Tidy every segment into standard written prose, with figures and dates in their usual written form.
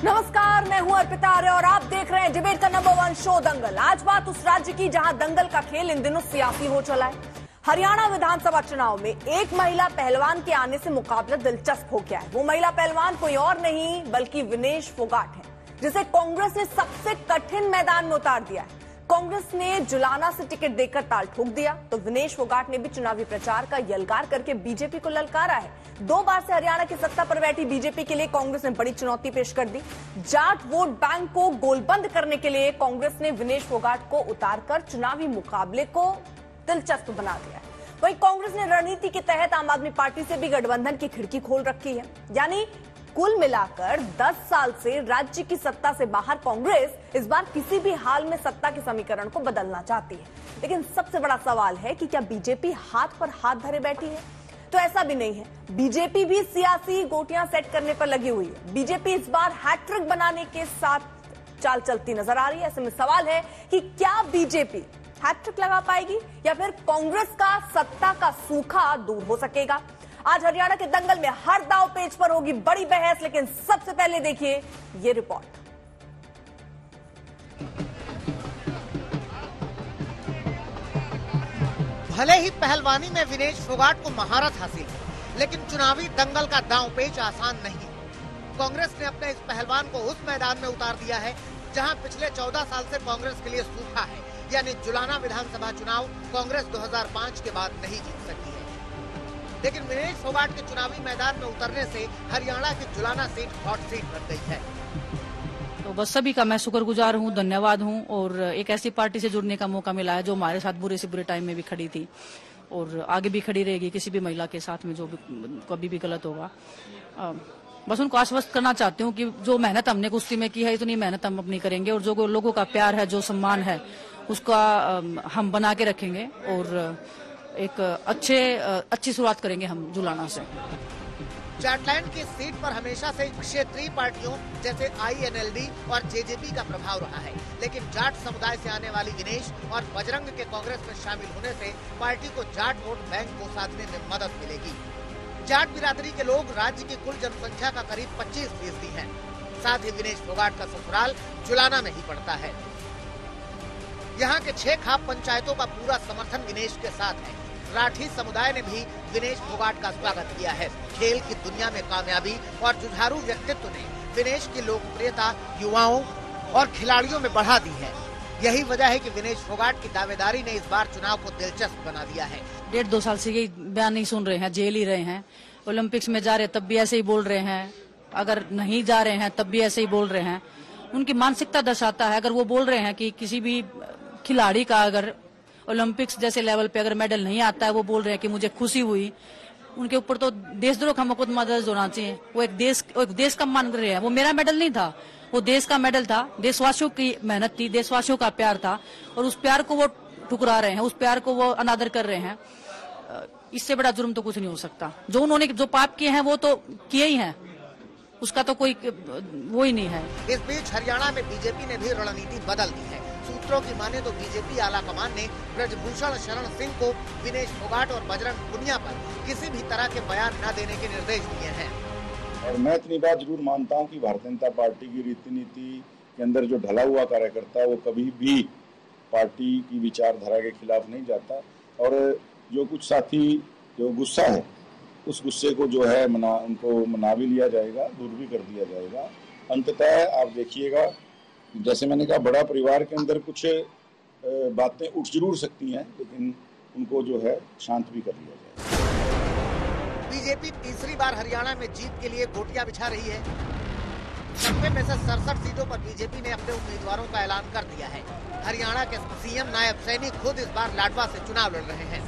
नमस्कार, मैं हूं अर्पिता आर्य और आप देख रहे हैं डिबेट का नंबर 1 शो दंगल। आज बात उस राज्य की जहां दंगल का खेल इन दिनों सियासी हो चला है। हरियाणा विधानसभा चुनाव में एक महिला पहलवान के आने से मुकाबला दिलचस्प हो गया है। वो महिला पहलवान कोई और नहीं बल्कि विनेश फोगाट है, जिसे कांग्रेस ने सबसे कठिन मैदान में उतार दिया है। कांग्रेस ने जुलाना से टिकट देकर ताल ठोक दिया तो विनेश फोगाट ने भी चुनावी प्रचार का यलगार करके बीजेपी को ललकारा है। 2 बार से हरियाणा की सत्ता पर बैठी बीजेपी के लिए कांग्रेस ने बड़ी चुनौती पेश कर दी। जाट वोट बैंक को गोलबंद करने के लिए कांग्रेस ने विनेश फोगाट को उतारकर चुनावी मुकाबले को दिलचस्प बना दिया है। वहीं कांग्रेस ने रणनीति के तहत आम आदमी पार्टी से भी गठबंधन की खिड़की खोल रखी है। यानी कुल मिलाकर 10 साल से राज्य की सत्ता से बाहर कांग्रेस इस बार किसी भी हाल में सत्ता के समीकरण को बदलना चाहती है। लेकिन सबसे बड़ा सवाल है कि क्या बीजेपी हाथ पर हाथ धरे बैठी है? तो ऐसा भी नहीं है। बीजेपी भी सियासी गोटियां सेट करने पर लगी हुई है। बीजेपी इस बार हैट्रिक बनाने के साथ चाल चलती नजर आ रही है। ऐसे में सवाल है कि क्या बीजेपी हैट्रिक लगा पाएगी या फिर कांग्रेस का सत्ता का सूखा दूर हो सकेगा? आज हरियाणा के दंगल में हर दांव पेच पर होगी बड़ी बहस, लेकिन सबसे पहले देखिए ये रिपोर्ट। भले ही पहलवानी में विनेश फोगाट को महारत हासिल है, लेकिन चुनावी दंगल का दांव पेच आसान नहीं। कांग्रेस ने अपने इस पहलवान को उस मैदान में उतार दिया है जहां पिछले 14 साल से कांग्रेस के लिए सूखा है, यानी जुलाना विधानसभा चुनाव कांग्रेस 2005 के बाद नहीं जीत सकी है। लेकिन विनेश फोगाट के चुनावी मैदान में उतरने से हरियाणा की जुलाना सीट हॉट सीट बन गई है। तो बस सभी का मैं शुक्रगुजार हूँ, धन्यवाद हूँ। और एक ऐसी पार्टी से जुड़ने का मौका मिला है जो हमारे साथ बुरे से बुरे टाइम में भी खड़ी थी और आगे भी खड़ी रहेगी किसी भी महिला के साथ में जो भी कभी भी गलत होगा। बस उनको आश्वस्त करना चाहती हूँ कि जो मेहनत हमने कुश्ती में की है इतनी मेहनत हम अपनी करेंगे और जो लोगों का प्यार है, जो सम्मान है, उसका हम बना के रखेंगे और एक अच्छी शुरुआत करेंगे हम जुलाना से। जाटलैंड की सीट पर हमेशा से क्षेत्रीय पार्टियों जैसे INLD और JJP का प्रभाव रहा है, लेकिन जाट समुदाय से आने वाली विनेश और बजरंग के कांग्रेस में शामिल होने से पार्टी को जाट वोट बैंक को साधने में मदद मिलेगी। जाट बिरादरी के लोग राज्य की कुल जनसंख्या का करीब 25% है। साथ ही विनेश फोगाट का ससुराल जुलाना में ही पड़ता है। यहाँ के 6 खाप पंचायतों का पूरा समर्थन विनेश के साथ है। राठी समुदाय ने भी विनेश फोगाट का स्वागत किया है। खेल की दुनिया में कामयाबी और जुझारू व्यक्तित्व ने विनेश की लोकप्रियता युवाओं और खिलाड़ियों में बढ़ा दी है। यही वजह है कि विनेश फोगाट की दावेदारी ने इस बार चुनाव को दिलचस्प बना दिया है। 1.5-2 साल से यही बयान नहीं सुन रहे हैं, जेल ही रहे हैं। ओलंपिक्स में जा रहे तब भी ऐसे ही बोल रहे हैं, अगर नहीं जा रहे हैं तब भी ऐसे ही बोल रहे हैं। उनकी मानसिकता दर्शाता है। अगर वो बोल रहे हैं कि किसी भी खिलाड़ी का अगर ओलंपिक्स जैसे लेवल पे अगर मेडल नहीं आता है, वो बोल रहे हैं कि मुझे खुशी हुई, उनके ऊपर तो देशद्रोह का मुकदमा दर्ज होना चाहिए। वो एक देश का मान रहे हैं। वो मेरा मेडल नहीं था, वो देश का मेडल था, देशवासियों की मेहनत थी, देशवासियों का प्यार था और उस प्यार को वो ठुकरा रहे हैं, उस प्यार को वो अनादर कर रहे हैं। इससे बड़ा जुर्म तो कुछ नहीं हो सकता। जो उन्होंने जो पाप किए हैं वो तो किए ही हैं, उसका तो कोई वो ही नहीं है। इस बीच हरियाणा में बीजेपी ने भी रणनीति बदल दी है। सूत्रों की माने तो बीजेपी आला कमान ने ब्रजभूषण शरण सिंह को विनेश फोगाट और बजरंग पुनिया पर किसी भी तरह के बयान न देने के निर्देश दिए हैं। और मैं इतनी बात जरूर मानता हूं कि भारतीय जनता पार्टी की रीति नीति के अंदर जो ढला हुआ कार्यकर्ता वो कभी भी पार्टी की विचारधारा के खिलाफ नहीं जाता। और जो कुछ साथी जो गुस्सा है उस गुस्से को जो है उनको मना भी लिया जाएगा, दूर भी कर दिया जाएगा। अंततः आप देखिएगा, जैसे मैंने कहा, बड़ा परिवार के अंदर कुछ बातें उठ जरूर सकती हैं, लेकिन उनको जो है शांत भी कर लिया जाएगा। बीजेपी तीसरी बार हरियाणा में जीत के लिए गोटियां बिछा रही है। 90 में से 67 सीटों पर बीजेपी ने अपने उम्मीदवारों का ऐलान कर दिया है। हरियाणा के सीएम नायब सैनी खुद इस बार लाडवा से चुनाव लड़ रहे हैं।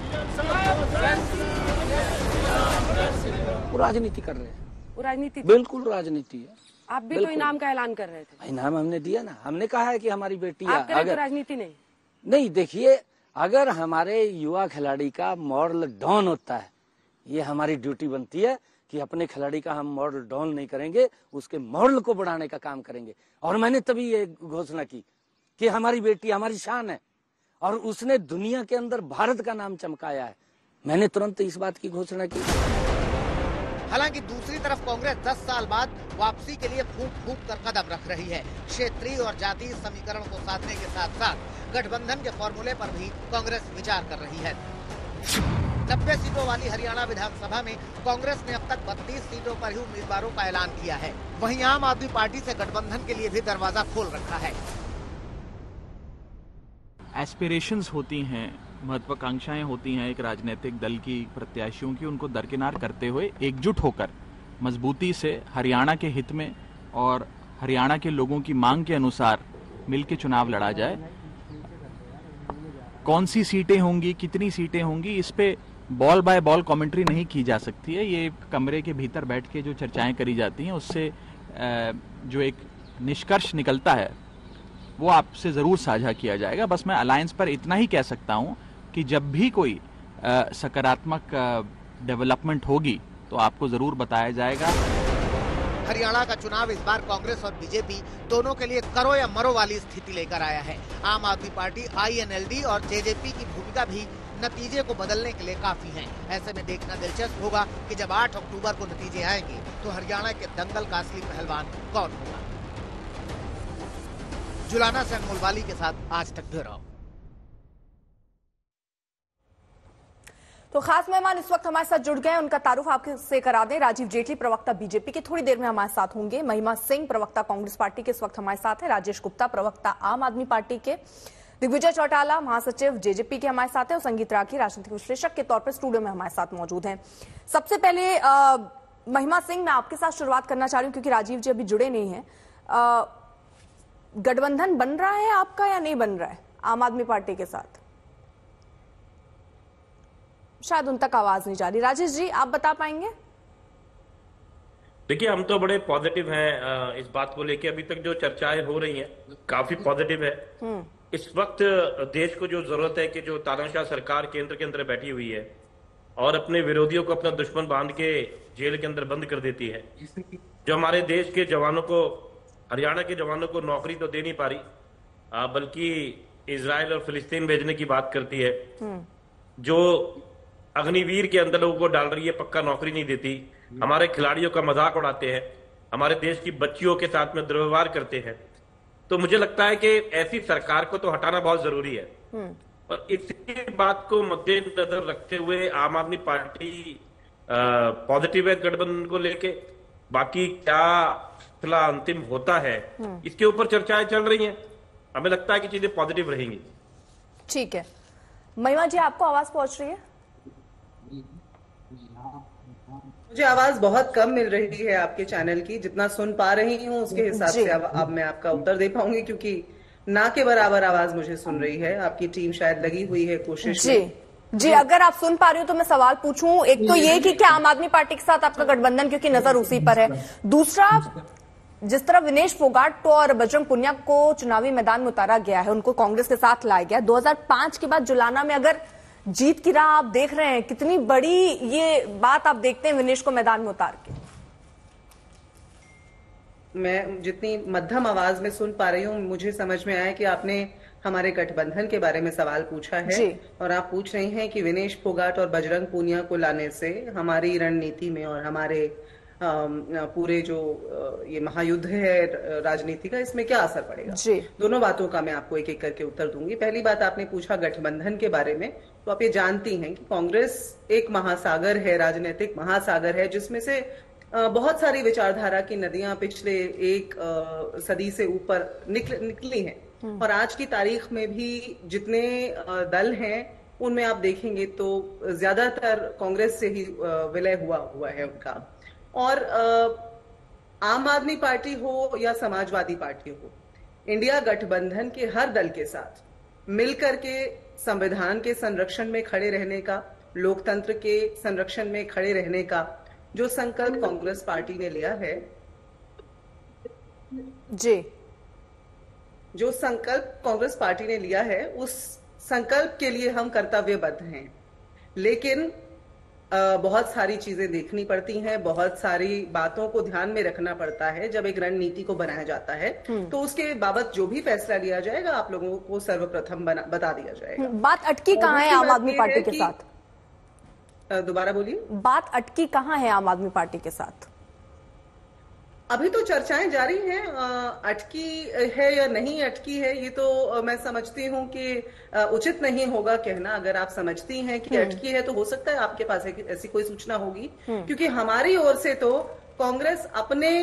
वो राजनीति कर रहे हैं। वो राजनीति बिल्कुल राजनीति है। आप भी तो इनाम का ऐलान कर रहे थे। इनाम हमने दिया ना, हमने कहा है कि हमारी बेटी अगर राजनीति नहीं देखिए, अगर हमारे युवा खिलाड़ी का मॉरल डाउन होता है, ये हमारी ड्यूटी बनती है कि अपने खिलाड़ी का हम मॉरल डाउन नहीं करेंगे, उसके मॉरल को बढ़ाने का काम करेंगे। और मैंने तभी ये घोषणा की कि हमारी बेटी हमारी शान है और उसने दुनिया के अंदर भारत का नाम चमकाया है। मैंने तुरंत इस बात की घोषणा की। हालांकि दूसरी तरफ कांग्रेस 10 साल बाद वापसी के लिए फूंक फूंक कर कदम रख रही है। क्षेत्रीय और जातीय समीकरण को साधने के साथ साथ गठबंधन के फॉर्मूले पर भी कांग्रेस विचार कर रही है। 90 सीटों वाली हरियाणा विधानसभा में कांग्रेस ने अब तक 32 सीटों पर ही उम्मीदवारों का ऐलान किया है। वहीं आम आदमी पार्टी से गठबंधन के लिए भी दरवाजा खोल रखा है। एस्पिरेशंस होती हैं, महत्वाकांक्षाएं होती हैं एक राजनीतिक दल की, प्रत्याशियों की, उनको दरकिनार करते हुए एकजुट होकर मजबूती से हरियाणा के हित में और हरियाणा के लोगों की मांग के अनुसार मिलकर चुनाव लड़ा जाए। कौन सी सीटें होंगी, कितनी सीटें होंगी, इस पे बॉल बाय बॉल कमेंट्री नहीं की जा सकती है। ये कमरे के भीतर बैठ के जो चर्चाएं करी जाती हैं उससे जो एक निष्कर्ष निकलता है वो आपसे जरूर साझा किया जाएगा। बस मैं अलायंस पर इतना ही कह सकता हूं कि जब भी कोई सकारात्मक डेवलपमेंट होगी तो आपको जरूर बताया जाएगा। हरियाणा का चुनाव इस बार कांग्रेस और बीजेपी दोनों के लिए करो या मरो वाली स्थिति लेकर आया है। आम आदमी पार्टी, INLD और जेजेपी की भूमिका भी नतीजे को बदलने के लिए काफी है। ऐसे में देखना दिलचस्प होगा कि जब 8 अक्टूबर को नतीजे आएंगे तो हरियाणा के दंगल का असली पहलवान कौन होगा। जुलाना से अनमोल वाली के साथ आज तक ब्यूरो। तो खास मेहमान इस वक्त हमारे साथ जुड़ गए हैं, उनका तारुफ आपसे करा दें। राजीव जेटली, प्रवक्ता बीजेपी के, थोड़ी देर में हमारे साथ होंगे। महिमा सिंह, प्रवक्ता कांग्रेस पार्टी के, इस वक्त हमारे साथ है। राजेश गुप्ता, प्रवक्ता आम आदमी पार्टी के। दिग्विजय चौटाला, महासचिव जेजेपी के, हमारे साथ है। और संगीत राठी, राजनीतिक विश्लेषक के तौर पर स्टूडियो में हमारे साथ मौजूद हैं। सबसे पहले महिमा सिंह, मैं आपके साथ शुरुआत करना चाह रही हूँ क्योंकि राजीव जी अभी जुड़े नहीं है। गठबंधन बन रहा है आपका या नहीं बन रहा है आम आदमी पार्टी के साथ? शायद उन तक आवाज नहीं जा रही। राजेश जी, आप बता पाएंगे? देखिए, हम तो बड़े पॉजिटिव हैं इस बात को लेके। अभी तक जो चर्चाएं हो रही हैं काफी पॉजिटिव है। इस वक्त देश को जो जरूरत है कि जो तानाशाह सरकार केंद्र के अंदर बैठी हुई है और अपने विरोधियों को अपना दुश्मन बांध के जेल के अंदर बंद कर देती है, जो हमारे देश के जवानों को, हरियाणा के जवानों को नौकरी तो दे नहीं पा रही बल्कि इजराइल और फिलिस्तीन भेजने की बात करती है, जो अग्निवीर के अंदर लोगों को डाल रही है, पक्का नौकरी नहीं देती, हमारे खिलाड़ियों का मजाक उड़ाते हैं, हमारे देश की बच्चियों के साथ में दुर्व्यवहार करते हैं। तो मुझे लगता है कि ऐसी सरकार को तो हटाना बहुत जरूरी है। और इसी बात को मद्देनजर रखते हुए आम आदमी पार्टी पॉजिटिव है गठबंधन को लेके। बाकी क्या फैसला अंतिम होता है इसके ऊपर चर्चाएं चल रही हैं। हमें लगता है कि चीजें पॉजिटिव रहेंगी। ठीक है। महिमा जी, आपको आवाज पहुंच रही है? मुझे आवाज बहुत कम मिल रही है आपके चैनल की। जितना सुन पा रही हूँ उसके हिसाब से अब मैं आपका उत्तर दे पाऊंगी, क्योंकि ना के बराबर आवाज मुझे सुन रही है। आपकी टीम शायद लगी हुई है कोशिश में। जी, अगर आप सुन पा रही हो तो मैं सवाल पूछूं। एक तो ये कि क्या आम आदमी पार्टी के साथ आपका गठबंधन, क्योंकि नजर उसी पर है। दूसरा, जिस तरह विनेश फोगाट और बजरंग पुनिया को चुनावी मैदान में उतारा गया है, उनको कांग्रेस के साथ लाया गया 2005 के बाद जुलाना में, अगर जीत की राह आप देख रहे हैं, कितनी बड़ी ये बात आप देखते हैं विनेश को मैदान में उतार के? मैं जितनी मध्यम आवाज में सुन पा रही हूँ, मुझे समझ में आया कि आपने हमारे गठबंधन के बारे में सवाल पूछा है और आप पूछ रहे हैं कि विनेश फोगाट और बजरंग पूनिया को लाने से हमारी रणनीति में और हमारे पूरे जो ये महायुद्ध है राजनीति का, इसमें क्या असर पड़ेगा। दोनों बातों का मैं आपको एक एक करके उत्तर दूंगी। पहली बात, आपने पूछा गठबंधन के बारे में, तो आप ये जानती हैं कि कांग्रेस एक महासागर है, राजनीतिक महासागर है, जिसमें से बहुत सारी विचारधारा की नदियां पिछले एक सदी से ऊपर निकली हैं। और आज की तारीख में भी जितने दल हैं उनमें आप देखेंगे तो ज्यादातर कांग्रेस से ही विलय हुआ है उनका। और आम आदमी पार्टी हो या समाजवादी पार्टी हो, इंडिया गठबंधन के हर दल के साथ मिलकर के संविधान के संरक्षण में खड़े रहने का, लोकतंत्र के संरक्षण में खड़े रहने का जो संकल्प कांग्रेस पार्टी ने लिया है, जो संकल्प कांग्रेस पार्टी ने लिया है, उस संकल्प के लिए हम कर्तव्यबद्ध हैं। लेकिन बहुत सारी चीजें देखनी पड़ती हैं, बहुत सारी बातों को ध्यान में रखना पड़ता है। जब एक रणनीति को बनाया जाता है तो उसके बाबत जो भी फैसला लिया जाएगा आप लोगों को सर्वप्रथम बता दिया जाएगा। बात अटकी कहाँ है आम आदमी पार्टी के साथ? दोबारा बोलिए। बात अटकी कहाँ है आम आदमी पार्टी के साथ? अभी तो चर्चाएं जारी हैं, अटकी है या नहीं अटकी है ये तो मैं समझती हूं कि उचित नहीं होगा कहना। अगर आप समझती हैं कि अटकी है तो हो सकता है आपके पास ऐसी कोई सूचना होगी, क्योंकि हमारी ओर से तो कांग्रेस अपने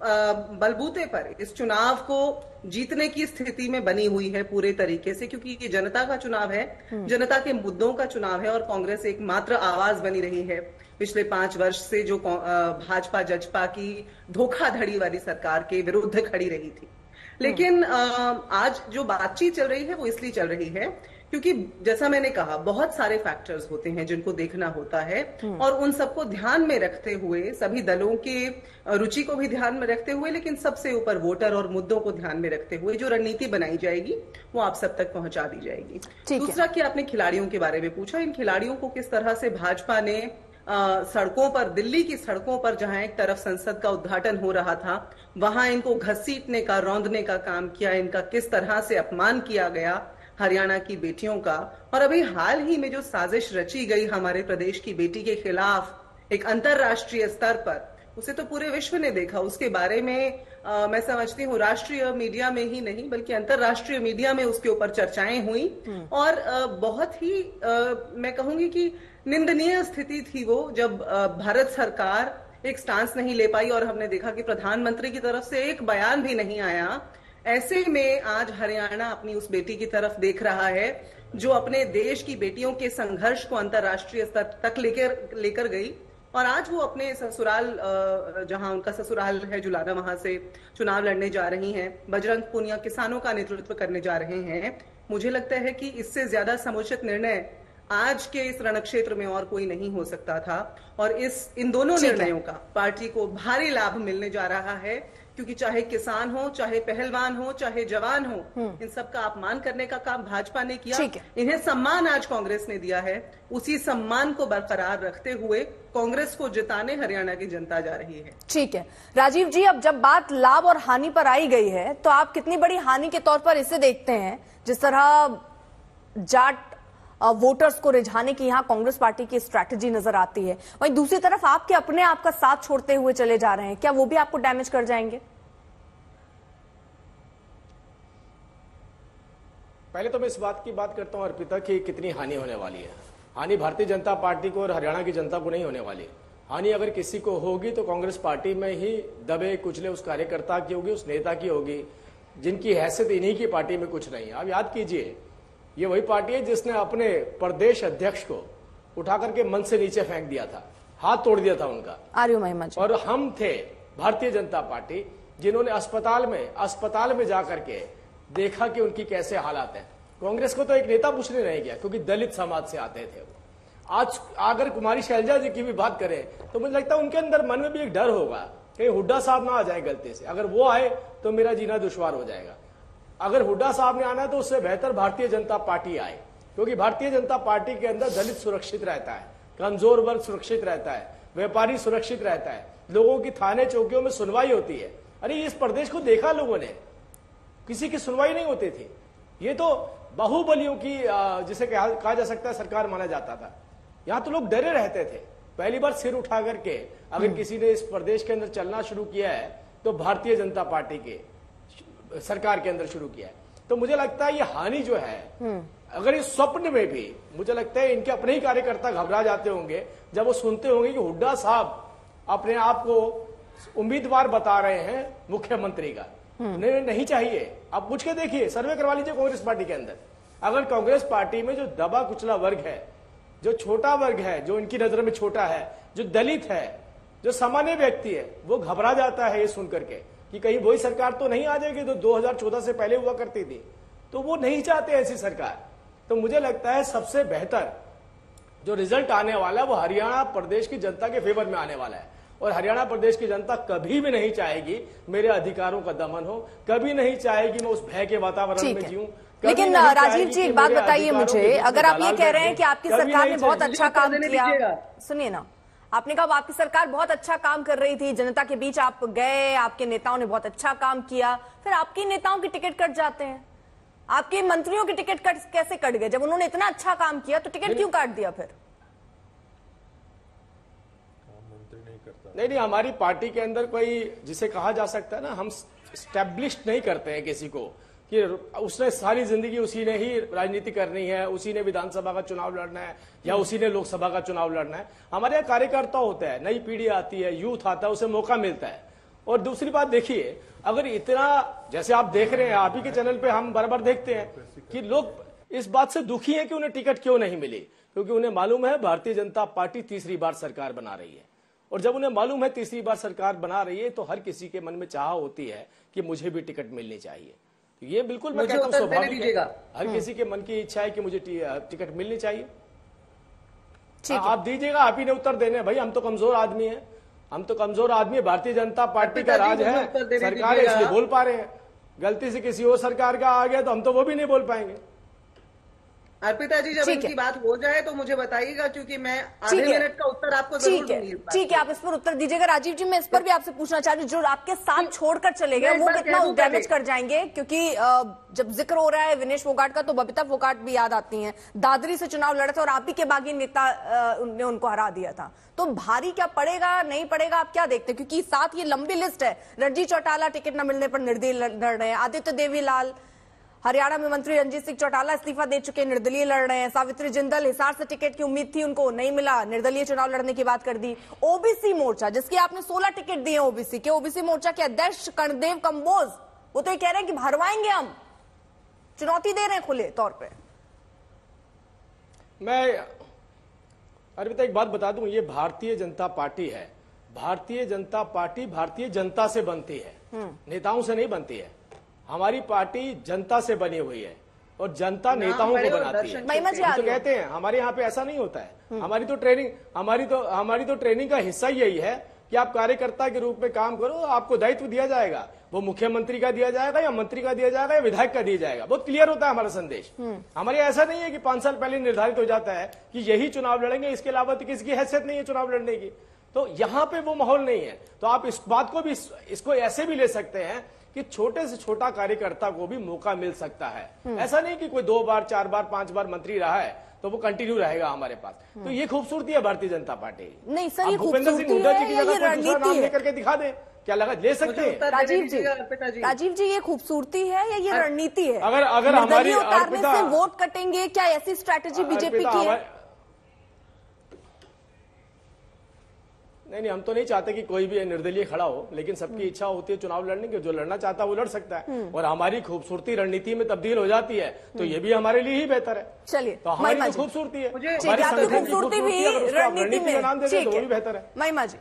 बलबूते पर इस चुनाव को जीतने की स्थिति में बनी हुई है पूरे तरीके से, क्योंकि ये जनता का चुनाव है, जनता के मुद्दों का चुनाव है और कांग्रेस एकमात्र आवाज बनी रही है पिछले 5 वर्ष से जो भाजपा जजपा की धोखाधड़ी वाली सरकार के विरुद्ध खड़ी रही थी। लेकिन आज जो बातचीत चल रही है वो इसलिए चल रही है क्योंकि जैसा मैंने कहा बहुत सारे फैक्टर्स होते हैं जिनको देखना होता है और उन सबको ध्यान में रखते हुए, सभी दलों के रुचि को भी ध्यान में रखते हुए, लेकिन सबसे ऊपर वोटर और मुद्दों को ध्यान में रखते हुए जो रणनीति बनाई जाएगी वो आप सब तक पहुंचा दी जाएगी। दूसरा कि आपने खिलाड़ियों के बारे में पूछा, इन खिलाड़ियों को किस तरह से भाजपा ने सड़कों पर, दिल्ली की सड़कों पर जहां एक तरफ संसद का उद्घाटन हो रहा था वहां इनको घसीटने का, रौंदने का काम किया, इनका किस तरह से अपमान किया गया हरियाणा की बेटियों का। और अभी हाल ही में जो साजिश रची गई हमारे प्रदेश की बेटी के खिलाफ एक अंतरराष्ट्रीय स्तर पर, उसे तो पूरे विश्व ने देखा। उसके बारे में मैं समझती हूँ राष्ट्रीय मीडिया में ही नहीं बल्कि अंतरराष्ट्रीय मीडिया में उसके ऊपर चर्चाएं हुई और बहुत ही मैं कहूंगी कि निंदनीय स्थिति थी वो, जब भारत सरकार एक स्टांस नहीं ले पाई और हमने देखा कि प्रधानमंत्री की तरफ से एक बयान भी नहीं आया। ऐसे में आज हरियाणा अपनी उस बेटी की तरफ देख रहा है जो अपने देश की बेटियों के संघर्ष को अंतर्राष्ट्रीय स्तर तक लेकर गई और आज वो अपने ससुराल, जहां उनका ससुराल है जुलाना, वहां से चुनाव लड़ने जा रही हैं। बजरंग पूनिया किसानों का नेतृत्व करने जा रहे हैं। मुझे लगता है कि इससे ज्यादा समुचित निर्णय आज के इस रणक्षेत्र में और कोई नहीं हो सकता था और इन दोनों निर्णयों का पार्टी को भारी लाभ मिलने जा रहा है, क्योंकि चाहे किसान हो, चाहे पहलवान हो, चाहे जवान हो, इन सबका अपमान करने का काम भाजपा ने किया। इन्हें सम्मान आज कांग्रेस ने दिया है, उसी सम्मान को बरकरार रखते हुए कांग्रेस को जिताने हरियाणा की जनता जा रही है। ठीक है राजीव जी, अब जब बात लाभ और हानि पर आई गई है तो आप कितनी बड़ी हानि के तौर पर इसे देखते हैं, जिस तरह जाट वोटर्स को रिझाने की यहां कांग्रेस पार्टी की स्ट्रैटेजी नजर आती है, वहीं दूसरी तरफ आपके अपने आप का साथ छोड़ते हुए चले जा रहे हैं, क्या वो भी आपको डैमेज कर जाएंगे? पहले तो मैं इस बात की बात करता हूं अर्पिता कि कितनी हानि होने वाली है। हानि भारतीय जनता पार्टी को और हरियाणा की जनता को नहीं होने वाली। हानि अगर किसी को होगी तो कांग्रेस पार्टी में ही दबे कुचले उस कार्यकर्ता की होगी, उस नेता की होगी जिनकी हैसियत इन्हीं की पार्टी में कुछ नहीं है। आप याद कीजिए, ये वही पार्टी है जिसने अपने प्रदेश अध्यक्ष को उठा करके मंच से नीचे फेंक दिया था, हाथ तोड़ दिया था उनका। आर्य महिमा जी। और हम थे भारतीय जनता पार्टी जिन्होंने अस्पताल में जाकर के देखा कि उनकी कैसे हालात हैं। कांग्रेस को तो एक नेता पूछने नहीं गया क्योंकि दलित समाज से आते थे वो। आज अगर कुमारी शैलजा जी की भी बात करें तो मुझे लगता है उनके अंदर मन में भी एक डर होगा कहीं हुड्डा साहब ना आ जाए गलती से, अगर वो आए तो मेरा जीना दुश्वार हो जाएगा। अगर हुड्डा साहब ने आना है तो उससे बेहतर भारतीय जनता पार्टी आए, क्योंकि भारतीय जनता पार्टी के अंदर दलित सुरक्षित रहता है, कमजोर वर्ग सुरक्षित रहता है, व्यापारी सुरक्षित रहता है, लोगों की थाने चौकियों में सुनवाई होती है। अरे इस प्रदेश को देखा लोगों ने, किसी की सुनवाई नहीं होती थी। ये तो बाहुबलियों की जिसे कहा जा सकता है सरकार माना जाता था। यहां तो लोग डरे रहते थे। पहली बार सिर उठा करके अगर किसी ने इस प्रदेश के अंदर चलना शुरू किया है तो भारतीय जनता पार्टी के सरकार के अंदर शुरू किया है। तो मुझे लगता है ये हानि जो है, अगर इस स्वप्न में भी मुझे लगता है इनके अपने ही कार्यकर्ता घबरा जाते होंगे जब वो सुनते होंगे कि हुड्डा साहब अपने आप को उम्मीदवार बता रहे हैं मुख्यमंत्री का। नहीं चाहिए। आप पूछ के देखिए, सर्वे करवा लीजिए कांग्रेस पार्टी के अंदर। अगर कांग्रेस पार्टी में जो दबा कुचला वर्ग है, जो छोटा वर्ग है, जो इनकी नजर में छोटा है, जो दलित है, जो सामान्य व्यक्ति है, वो घबरा जाता है ये सुनकर के कि कहीं वही सरकार तो नहीं आ जाएगी जो 2014 से पहले हुआ करती थी। तो वो नहीं चाहते ऐसी सरकार। तो मुझे लगता है सबसे बेहतर जो रिजल्ट आने वाला है वो हरियाणा प्रदेश की जनता के फेवर में आने वाला है। और हरियाणा प्रदेश की जनता कभी भी नहीं चाहेगी मेरे अधिकारों का दमन हो, कभी नहीं चाहेगी मैं उस भय के वातावरण में जीऊं। लेकिन राजीव जी एक बात बताइए मुझे, अगर आप ये कह रहे हैं कि आपकी सरकार ने बहुत अच्छा काम किया, सुनिए ना, आपने कहा आपकी सरकार बहुत अच्छा काम कर रही थी, जनता के बीच आप गए, आपके नेताओं ने बहुत अच्छा काम किया, फिर आपके नेताओं की टिकट कट जाते हैं। आपके मंत्रियों की टिकट कैसे कट गए? जब उन्होंने इतना अच्छा काम किया तो टिकट क्यों काट दिया फिर? नहीं, हमारी पार्टी के अंदर कोई जिसे कहा जा सकता है ना, हम स्टैब्लिश्ड नहीं करते हैं किसी को कि उसने सारी जिंदगी उसी ने ही राजनीति करनी है, उसी ने विधानसभा का चुनाव लड़ना है या उसी ने लोकसभा का चुनाव लड़ना है। हमारे यहाँ कार्यकर्ता होता है, नई पीढ़ी आती है, यूथ आता है, उसे मौका मिलता है। और दूसरी बात देखिए, अगर इतना जैसे आप देख रहे हैं, आप ही के चैनल पे हम बराबर देखते हैं कि लोग इस बात से दुखी हैं कि उन्हें टिकट क्यों नहीं मिली, क्योंकि उन्हें मालूम है भारतीय जनता पार्टी तीसरी बार सरकार बना रही है। और जब उन्हें मालूम है तीसरी बार सरकार बना रही है, तो हर किसी के मन में चाह होती है कि मुझे भी टिकट मिलनी चाहिए। तो ये बिल्कुल मैं कहता हूँ स्वाभाविक है, हर किसी के मन की इच्छा है कि मुझे टिकट मिलनी चाहिए। आप दीजिएगा, आप ही ने उत्तर देने। भाई हम तो कमजोर आदमी है, हम तो कमजोर आदमी है, भारतीय जनता पार्टी का राज है, सरकार है, इसलिए बोल पा रहे हैं। गलती से किसी और सरकार का आ गया तो हम तो वो भी नहीं बोल पाएंगे। अर्पिता जी, जब इनकी बात हो जाए तो मुझे बताइएगा, क्योंकि मैं आधे मिनट का उत्तर आपको जरूर दूंगी। ठीक है, आप इस पर उत्तर दीजिएगा। राजीव जी, मैं इस पर भी आपसे पूछना चाह रही हूँ, जो आपके साथ छोड़कर चले गए वो कितना डैमेज कर जाएंगे? क्योंकि जब जिक्र हो रहा है विनेश फोगाट का, तो बबीता फोगाट भी याद आती हैं। दादरी से चुनाव लड़े थे और आप ही के बागी नेता ने उनको हरा दिया था। तो भारी क्या पड़ेगा, नहीं पड़ेगा, आप क्या देखते हैं? क्योंकि साथ ये लंबी लिस्ट है। रणजीत चौटाला टिकट न मिलने पर निर्दलीय लड़ रहे हैं, आदित्य देवीलाल हरियाणा में मंत्री रंजीत सिंह चौटाला इस्तीफा दे चुके, निर्दलीय लड़ रहे हैं, सावित्री जिंदल हिसार से टिकट की उम्मीद थी, उनको नहीं मिला, निर्दलीय चुनाव लड़ने की बात कर दी। ओबीसी मोर्चा, जिसकी आपने 16 टिकट दिए ओबीसी के, ओबीसी मोर्चा के अध्यक्ष कर्णदेव कंबोज, वो तो ये कह रहे हैं कि भरवाएंगे, हम चुनौती दे रहे हैं खुले तौर पर। मैं अर्पिता एक बात बता दूं, ये भारतीय जनता पार्टी है। भारतीय जनता पार्टी भारतीय जनता से बनती है, नेताओं से नहीं बनती है। हमारी पार्टी जनता से बनी हुई है और जनता नेताओं को बनाती है। तो कहते हैं हमारे यहाँ पे ऐसा नहीं होता है। हमारी तो ट्रेनिंग का हिस्सा यही है कि आप कार्यकर्ता के रूप में काम करो, आपको दायित्व दिया जाएगा, वो मुख्यमंत्री का दिया जाएगा या मंत्री का दिया जाएगा या विधायक का दिया जाएगा। बहुत क्लियर होता है हमारा संदेश। हमारे ऐसा नहीं है कि 5 साल पहले निर्धारित हो जाता है कि यही चुनाव लड़ेंगे, इसके अलावा तो किसी की हैसियत नहीं है चुनाव लड़ने की। तो यहाँ पे वो माहौल नहीं है। तो आप इस बात को भी, इसको ऐसे भी ले सकते हैं कि छोटे से छोटा कार्यकर्ता को भी मौका मिल सकता है। ऐसा नहीं कि कोई 2 बार 4 बार 5 बार मंत्री रहा है तो वो कंटिन्यू रहेगा हमारे पास। तो ये खूबसूरती है भारतीय जनता पार्टी। नहीं सर, ये भूपेंद्र सिंह हुड्डा जी की जगह कोई दूसरा नाम लेकर के दिखा दे, क्या लगा ले सकते हैं? राजीव जी, ये खूबसूरती है या ये रणनीति है? अगर हमारी उतारने से वोट कटेंगे, क्या ऐसी स्ट्रैटेजी बीजेपी की है? नहीं, हम तो नहीं चाहते कि कोई भी निर्दलीय खड़ा हो, लेकिन सबकी इच्छा होती है चुनाव लड़ने की। जो लड़ना चाहता है वो लड़ सकता है और हमारी खूबसूरती रणनीति में तब्दील हो जाती है, तो ये भी हमारे लिए ही बेहतर है। चलिए, तो हमारी जो खूबसूरती है, हमारी खूबसूरती भी रणनीति में नाम दे दे तो वो भी बेहतर है। महिमा जी,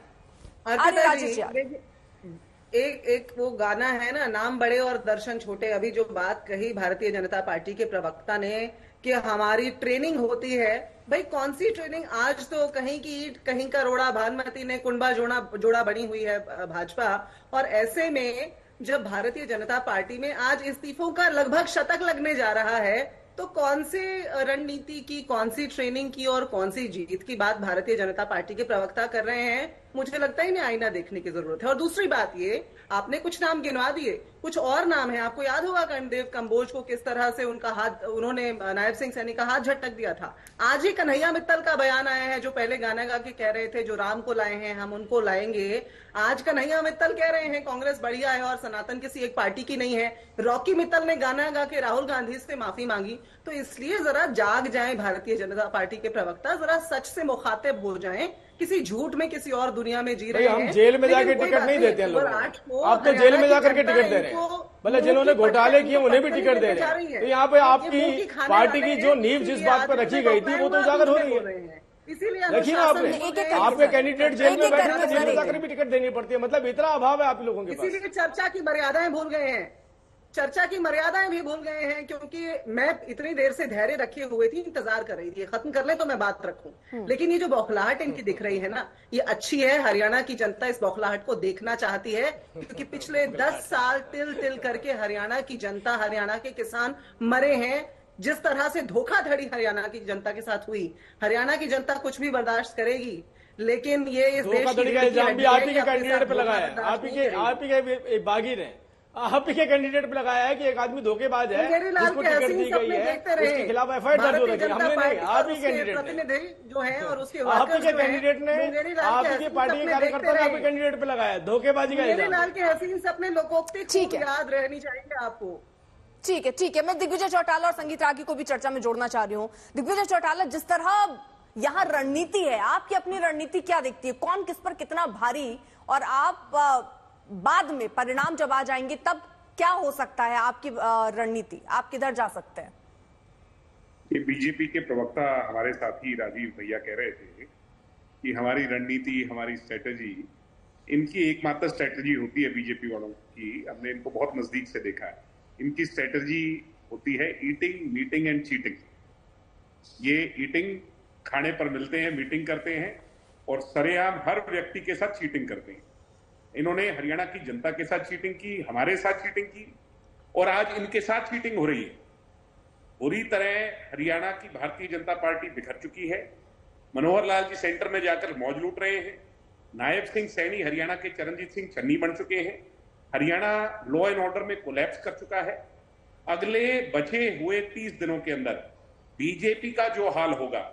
एक वो गाना है ना, नाम बड़े और दर्शन छोटे। अभी जो बात कही भारतीय जनता पार्टी के प्रवक्ता ने कि हमारी ट्रेनिंग होती है, भाई कौन सी ट्रेनिंग? आज तो कहीं की ईंट कहीं का रोड़ा, भानुमति ने कुंभा जोड़ा बनी हुई है भाजपा। और ऐसे में जब भारतीय जनता पार्टी में आज इस्तीफों का लगभग शतक लगने जा रहा है, तो कौन से रणनीति की, कौन सी ट्रेनिंग की और कौन सी जीत की बात भारतीय जनता पार्टी के प्रवक्ता कर रहे हैं? मुझे लगता ही नहीं आईना देखने की जरूरत है। और दूसरी बात, ये आपने कुछ नाम गिनवा दिए, कुछ और नाम है। आपको याद होगा कर्णदेव कंबोज को किस तरह से उनका हाथ, उन्होंने नायब सिंह सैनी का हाथ झटक दिया था। आज ही कन्हैया मित्तल का बयान आया है, जो पहले गाना गा के कह रहे थे जो राम को लाए हैं हम उनको लाएंगे। आज कन्हैया मित्तल कह रहे हैं कांग्रेस बढ़िया है और सनातन किसी एक पार्टी की नहीं है। रॉकी मित्तल ने गाना गा के राहुल गांधी से माफी मांगी। तो इसलिए जरा जाग जाएं भारतीय जनता पार्टी के प्रवक्ता, जरा सच से मुखातिब हो जाएं। किसी झूठ में किसी और दुनिया में जी रहे हैं। हम जेल में जाके टिकट नहीं देते हैं लोगों। आप तो जेल में जाकर के टिकट दे रहे हैं, मतलब जिन्होंने घोटाले किए उन्हें भी टिकट दे रहे हैं। तो यहाँ पे आपकी पार्टी की जो नींव जिस बात पर रखी गई थी वो तो उजागर हो रही है। इसीलिए देखिए ना, आपके कैंडिडेट जेल में बैठे हैं, जेल में जाकर भी टिकट देनी पड़ती है। मतलब इतना अभाव है आप लोगों के पास। इसीलिए चर्चा की मर्यादाएं भूल गए हैं, चर्चा की मर्यादाएं भी भूल गए हैं। क्योंकि मैं इतनी देर से धैर्य रखे हुए थी, इंतजार कर रही थी खत्म कर ले तो मैं बात रखूं। लेकिन ये जो बौखलाहट इनकी दिख रही है ना, ये अच्छी है। हरियाणा की जनता इस बौखलाहट को देखना चाहती है, क्योंकि पिछले 10 साल तिल तिल करके हरियाणा की जनता, हरियाणा के किसान मरे हैं। जिस तरह से धोखाधड़ी हरियाणा की जनता के साथ हुई, हरियाणा की जनता कुछ भी बर्दाश्त करेगी। लेकिन ये इस देश की इल्जाम भी आप ही के कैंडिडेट पे लगाया है, आप ही के बागी ने। आप ही के कैंडिडेट पे लगाया है कि एक आदमी धोखेबाज है, जिसको टिकट दी गई है, उसके खिलाफ एफआईआर दर्ज हो रही है। हमने नहीं, आप ही कैंडिडेट जो है और उसके आप ही के कैंडिडेट ने, आप ही की पार्टी के कार्यकर्ता ने आपके कैंडिडेट पे लगाया, धोखेबाजी का इल्जाम। लाल के हसीन से अपने लोकोक्ति खूब याद रहनी चाहिए आपको। ठीक है, ठीक है। मैं दिग्विजय चौटाला और संगीत रागी को भी चर्चा में जोड़ना चाह रही हूँ। दिग्विजय चौटाला, जिस तरह यहाँ रणनीति है, आपकी अपनी रणनीति क्या दिखती है? कौन किस पर कितना भारी, और आप बाद में परिणाम जब आ जाएंगे तब क्या हो सकता है आपकी रणनीति? आप किधर जा सकते हैं? ये बीजेपी के प्रवक्ता हमारे साथी राजीव भैया कह रहे थे कि हमारी रणनीति, हमारी स्ट्रेटेजी, इनकी एकमात्र स्ट्रेटेजी होती है बीजेपी वालों की। हमने इनको बहुत नजदीक से देखा है। इनकी स्ट्रेटेजी होती है ईटिंग, मीटिंग एंड चीटिंग। ये ईटिंग, खाने पर मिलते हैं, मीटिंग करते हैं और सरेआम हर व्यक्ति के साथ चीटिंग करते हैं। इन्होंने हरियाणा की जनता के साथ चीटिंग की, हमारे साथ चीटिंग की, और आज इनके साथ चीटिंग हो रही है। बुरी तरह हरियाणा की भारतीय जनता पार्टी बिखर चुकी है। मनोहर लाल जी सेंटर में जाकर मौज लूट रहे हैं। नायब सिंह सैनी हरियाणा के चरणजीत सिंह चन्नी बन चुके हैं। हरियाणा लॉ एंड ऑर्डर में कोलैप्स कर चुका है। अगले बचे हुए 30 दिनों के अंदर बीजेपी का जो हाल होगा,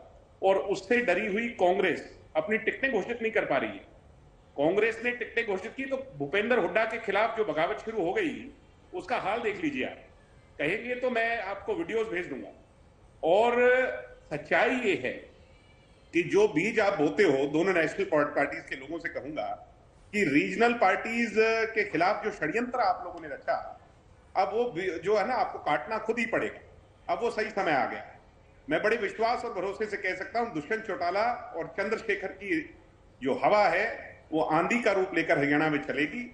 और उससे डरी हुई कांग्रेस अपनी टिकटें घोषित नहीं कर पा रही है। कांग्रेस ने टिकटें घोषित की तो भूपेंद्र हुड्डा के खिलाफ जो बगावत शुरू हो गई, उसका हाल देख लीजिए। आप कहेंगे तो मैं आपको वीडियोस भेज दूंगा। और सच्चाई ये है कि जो बीज आप बोते हो, दोनों नेशनल पार्टीज के लोगों से कहूंगा कि रीजनल पार्टीज के खिलाफ जो षड्यंत्र आप लोगों ने रचा, अब वो जो है ना, आपको काटना खुद ही पड़ेगा। अब वो सही समय आ गया है। मैं बड़े विश्वास और भरोसे से कह सकता हूं, दुष्यंत चौटाला और चंद्रशेखर की जो हवा है वो आंधी का रूप लेकर हरियाणा में चलेगी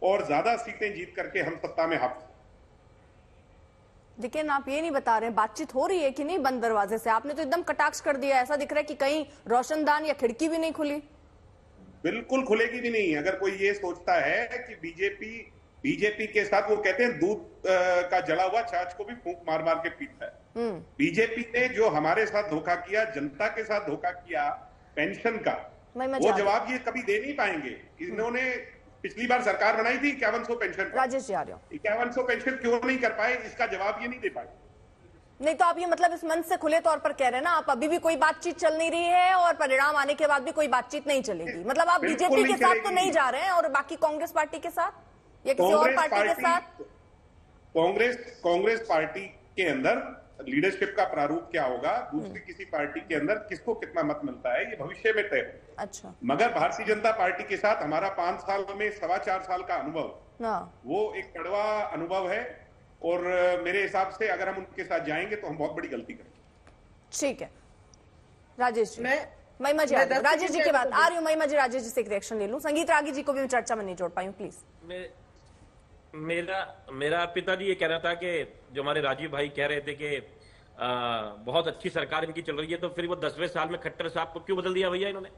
और ज्यादा सीटें जीत करके हम सत्ता में हाथ। लेकिन आप ये नहीं बता रहे बातचीत हो रही है कि नहीं बंद दरवाजे से? आपने तो एकदम कटाक्ष कर दिया। ऐसा दिख रहा है कि कहीं रोशनदान या खिड़की भी नहीं खुली। बिल्कुल खुलेगी भी नहीं। अगर कोई ये सोचता है कि बीजेपी के साथ, वो कहते हैं दूध का जला हुआ छाछ को भी फूंक मार मार के पीता है। बीजेपी ने जो हमारे साथ धोखा किया, जनता के साथ धोखा किया पेंशन का, वो जवाब ये कभी दे नहीं पाएंगे। इन्होंने पिछली बार सरकार बनाई थी 5100 पेंशन, राजेश जी आ रहे हो, 5100 पेंशन क्यों नहीं कर पाए, इसका जवाब ये नहीं दे पाए। नहीं तो आप ये मतलब इस मंच से खुले तौर पर कह रहे हैं ना, आप अभी भी कोई बातचीत चल नहीं रही है और परिणाम आने के बाद भी कोई बातचीत नहीं चलेगी। मतलब आप बीजेपी के साथ तो नहीं जा रहे हैं और बाकी कांग्रेस पार्टी के साथ या किसी और पार्टी के साथ? कांग्रेस पार्टी के अंदर लीडरशिप का प्रारूप क्या होगा, दूसरी किसी पार्टी के अंदर किसको कितना मत मिलता है, ये भविष्य में तय हो। अच्छा। मगर भारतीय जनता पार्टी के साथ हमारा 5 साल में 4.25 साल का अनुभव, वो एक कड़वा अनुभव है और मेरे हिसाब से अगर हम उनके साथ जाएंगे तो हम बहुत बड़ी गलती करेंगे। ठीक है राजेश जी, महिमा जी राजेश जी के बाद आ रही हूँ। महिमा जी, राजेश जी से एक रिएक्शन ले लूं। संगीत रागी जी को भी मैं चर्चा में नहीं जोड़ पाई हूँ, प्लीज। मेरा पिताजी ये कह रहा था कि जो हमारे राजीव भाई कह रहे थे कि बहुत अच्छी सरकार इनकी चल रही है, तो फिर वो 10वें साल में खट्टर साहब को क्यों बदल दिया भैया इन्होंने?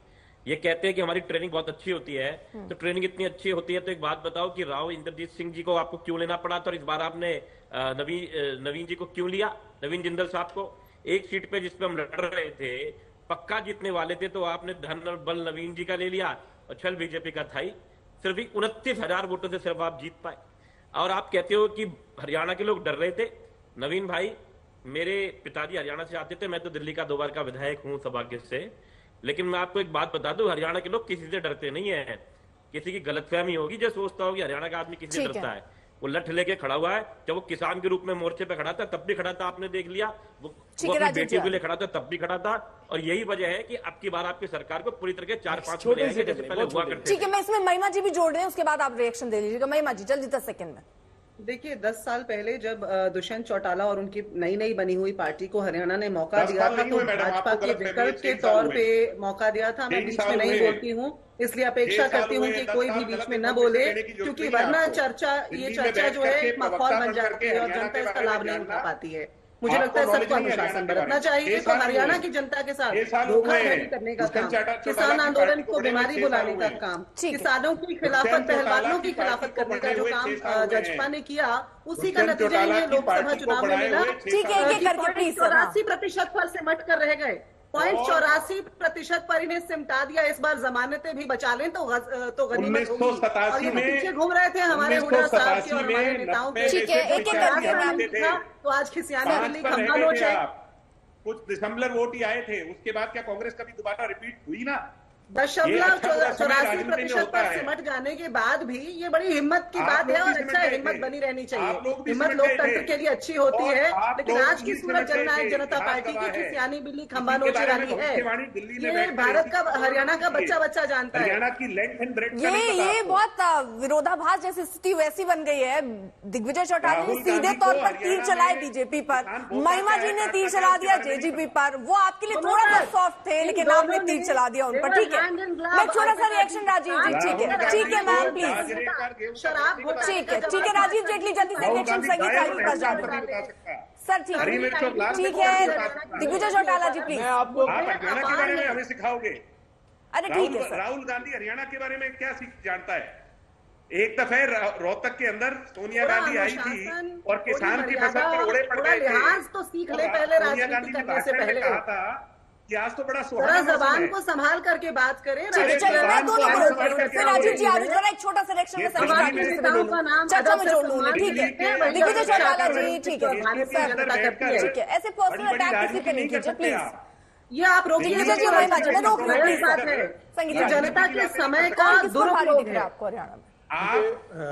ये कहते हैं कि हमारी ट्रेनिंग बहुत अच्छी होती है, तो ट्रेनिंग इतनी अच्छी होती है तो एक बात बताओ कि राव इंद्रजीत सिंह जी को आपको क्यों लेना पड़ा था और इस बार आपने नवीन जी को क्यों लिया, नवीन जिंदल साहब को? एक सीट पे जिसपे हम लड़ रहे थे, पक्का जीतने वाले थे, तो आपने धन और बल नवीन जी का ले लिया और छल बीजेपी का था ही। सिर्फ 29,000 वोटों से सिर्फ आप जीत पाए और आप कहते हो कि हरियाणा के लोग डर रहे थे। नवीन भाई, मेरे पिताजी हरियाणा से आते थे, मैं तो दिल्ली का 2 बार का विधायक हूं सौभाग्य से, लेकिन मैं आपको एक बात बता दूं, हरियाणा के लोग किसी से डरते नहीं है। किसी की गलतफहमी होगी जो सोचता होगी हरियाणा का आदमी किसी से डरता है। वो लठ लेके खड़ा हुआ है। जब वो किसान के रूप में मोर्चे पे खड़ा था तब भी खड़ा था, आपने देख लिया। वो अपनी बेटियों के लिए खड़ा था तब भी खड़ा था। और यही वजह है कि अब की बार आपकी सरकार को पूरी तरह के 4-5 जैसे पहले हुआ करते। ठीक है, मैं इसमें महिमा जी भी जोड़ रहे हैं, उसके बाद आप रिएक्शन दे लीजिएगा। महिमा जी जल्दी 10 सेकंड में। देखिए 10 साल पहले जब दुष्यंत चौटाला और उनकी नई बनी हुई पार्टी को हरियाणा ने मौका दिया था, तो भाजपा के विकल्प के तौर पे मौका दिया था। मैं बीच में नहीं बोलती हूँ, इसलिए अपेक्षा करती हूँ कि कोई भी बीच में न बोले, क्योंकि वरना ये चर्चा जो है एक माहौल बन जाती है और जनता इसका लाभ नहीं उठा पाती है। मुझे लगता है सबको अनुशासन बरतना चाहिए। तो हरियाणा की जनता के साथ धोखाधड़ी करने का काम, किसान आंदोलन को बीमारी बुलाने का काम, किसानों की खिलाफत, पहलवानों की खिलाफत करने का जो काम जजपा ने किया, उसी का नतीजा ये लोकसभा चुनाव में मिला। 84% पर सिमट कर रह गए। 0.84% पर इन्हें सिमटा दिया। इस बार जमानतें भी बचा लें तो गनीमत होगी। 1987 में पीछे घूम रहे थे हमारे हुड्डा साहब के और हमारे नेताओं के। ठीक है, एक करके तो आज खिसियाने दिल्ली खंभा नोच है। कुछ डिसम्बलर वोट ही आए थे, उसके बाद क्या कांग्रेस कभी दोबारा रिपीट हुई ना? 0.84% पर सिमट जाने के बाद भी ये बड़ी हिम्मत की बात है, और अच्छा हिम्मत बनी रहनी चाहिए। हिम्मत लोकतंत्र के लिए अच्छी होती है, लेकिन आज की सूरत जननायक जनता पार्टी की खिसियानी बिल्ली खंभा नोचे वाली है। ये भारत का, हरियाणा का बच्चा बच्चा जानता है। हरियाणा की लेंथ एंड ब्रेड्थ ये बहुत विरोधाभास जैसी स्थिति वैसी बन गई है। दिग्विजय चौटाला ने सीधे तौर पर तीर चलाए बीजेपी पर, महिमा जी ने तीर चला दिया जेजेपी पर। वो आपके लिए थोड़ा सा सॉफ्ट थे, लेकिन आपने तीर चला दिया उन पर। ठीक है, मैं छोटा सा रिएक्शन राजीव जी। ठीक है मैम प्लीज। ठीक है राजीव जेटली जल्दी से रिएक्शन संगीत राजीव का जा रहे सर। ठीक है दिग्विजय चौटाला जी प्लीज। आपको हरियाणा के बारे में हमें सिखाओगे? अरे ठीक है सर। राहुल गांधी हरियाणा के बारे में क्या जानता है? एक दफे रोहतक के अंदर सोनिया गांधी आई थी और किसान की फसल पर उड़े पड़ गए थे। तो सीख ले पहले, राजनीति करने से पहले कहा था कि आज तो बड़ा सुहाना जबान को संभाल करके बात करें। राजीव जी एक छोटा सा रिएक्शन में चर्चा में जोड़ लूंगी। ठीक है दिग्विजय चौटाला जी। ठीक है, ऐसे पर्सनल अटैक किसी पे नहीं कीजिए प्लीज। ये आप रोक लीजिए जी, मैं रोक रही बात है। ये जनता के समय का दुरुपयोग है आपको हरियाणा में।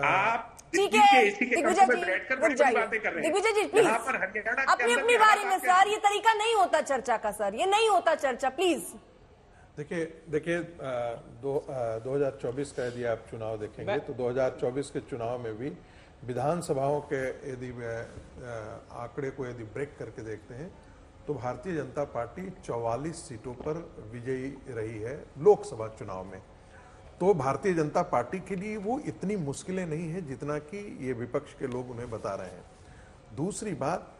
आप ठीक है दिग्विजय जी रुक जाइए। दिग्विजय जी प्लीज अपनी अपनी बारे में सर, ये तरीका नहीं होता चर्चा का सर, ये नहीं होता चर्चा प्लीज। देखिए 2024 का यदि आप चुनाव देखेंगे तो 2024 के चुनाव में भी विधानसभाओं के यदि आंकड़े को यदि ब्रेक करके देखते हैं तो भारतीय जनता पार्टी 44 सीटों पर विजयी रही है लोकसभा चुनाव में। तो भारतीय जनता पार्टी के लिए वो इतनी मुश्किलें नहीं है जितना कि ये विपक्ष के लोग उन्हें बता रहे हैं। दूसरी बात,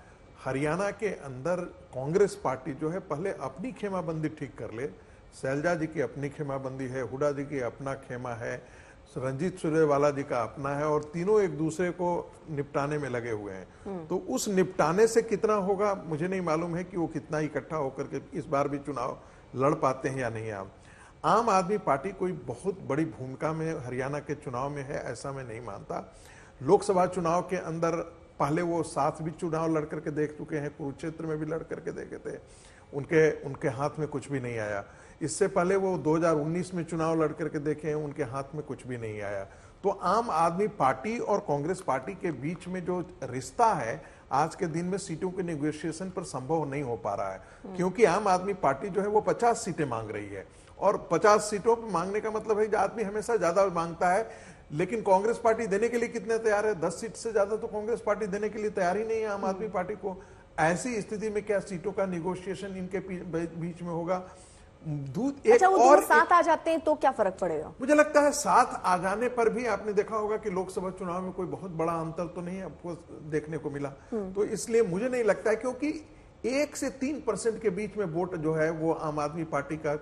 हरियाणा के अंदर कांग्रेस पार्टी जो है पहले अपनी खेमाबंदी ठीक कर ले। शैलजा जी की अपनी खेमाबंदी है, हुड्डा जी की अपना खेमा है, रंजीत सुरजेवाला जी का अपना है, और तीनों एक दूसरे को निपटाने में लगे हुए हैं। तो उस निपटाने से कितना होगा मुझे नहीं मालूम है कि वो कितना इकट्ठा होकर के इस बार भी चुनाव लड़ पाते हैं या नहीं। आम आदमी पार्टी कोई बहुत बड़ी भूमिका में हरियाणा के चुनाव में है ऐसा मैं नहीं मानता। लोकसभा चुनाव के अंदर पहले वो 7 भी चुनाव लड़ करके देख चुके हैं, कुरुक्षेत्र में भी लड़ करके देखे थे, उनके हाथ में कुछ भी नहीं आया। इससे पहले वो 2019 में चुनाव लड़ करके देखे हैं, उनके हाथ में कुछ भी नहीं आया। तो आम आदमी पार्टी और कांग्रेस पार्टी के बीच में जो रिश्ता है आज के दिन में सीटों के नेगोशिएशन पर संभव नहीं हो पा रहा है, क्योंकि आम आदमी पार्टी जो है वो 50 सीटें मांग रही है, और 50 सीटों पर मांगने का मतलब है कि आदमी हमेशा ज्यादा मांगता है, लेकिन कांग्रेस पार्टी देने के लिए कितने तैयार है? 10 सीट से ज्यादा तो कांग्रेस पार्टी देने के लिए तैयार ही नहीं है आम आदमी पार्टी को। ऐसी स्थिति में क्या सीटों का निगोशिएशन इनके बीच में होगा? अच्छा, वो और साथ आ जाते हैं तो क्या फर्क पड़ेगा? मुझे लगता है साथ आ जाने पर भी आपने देखा होगा कि लोकसभा चुनाव में कोई बहुत बड़ा अंतर तो नहीं आपको देखने को मिला। तो इसलिए मुझे नहीं लगता है, क्योंकि 1 से 3% के बीच में वोट जो है वो आम आदमी पार्टी का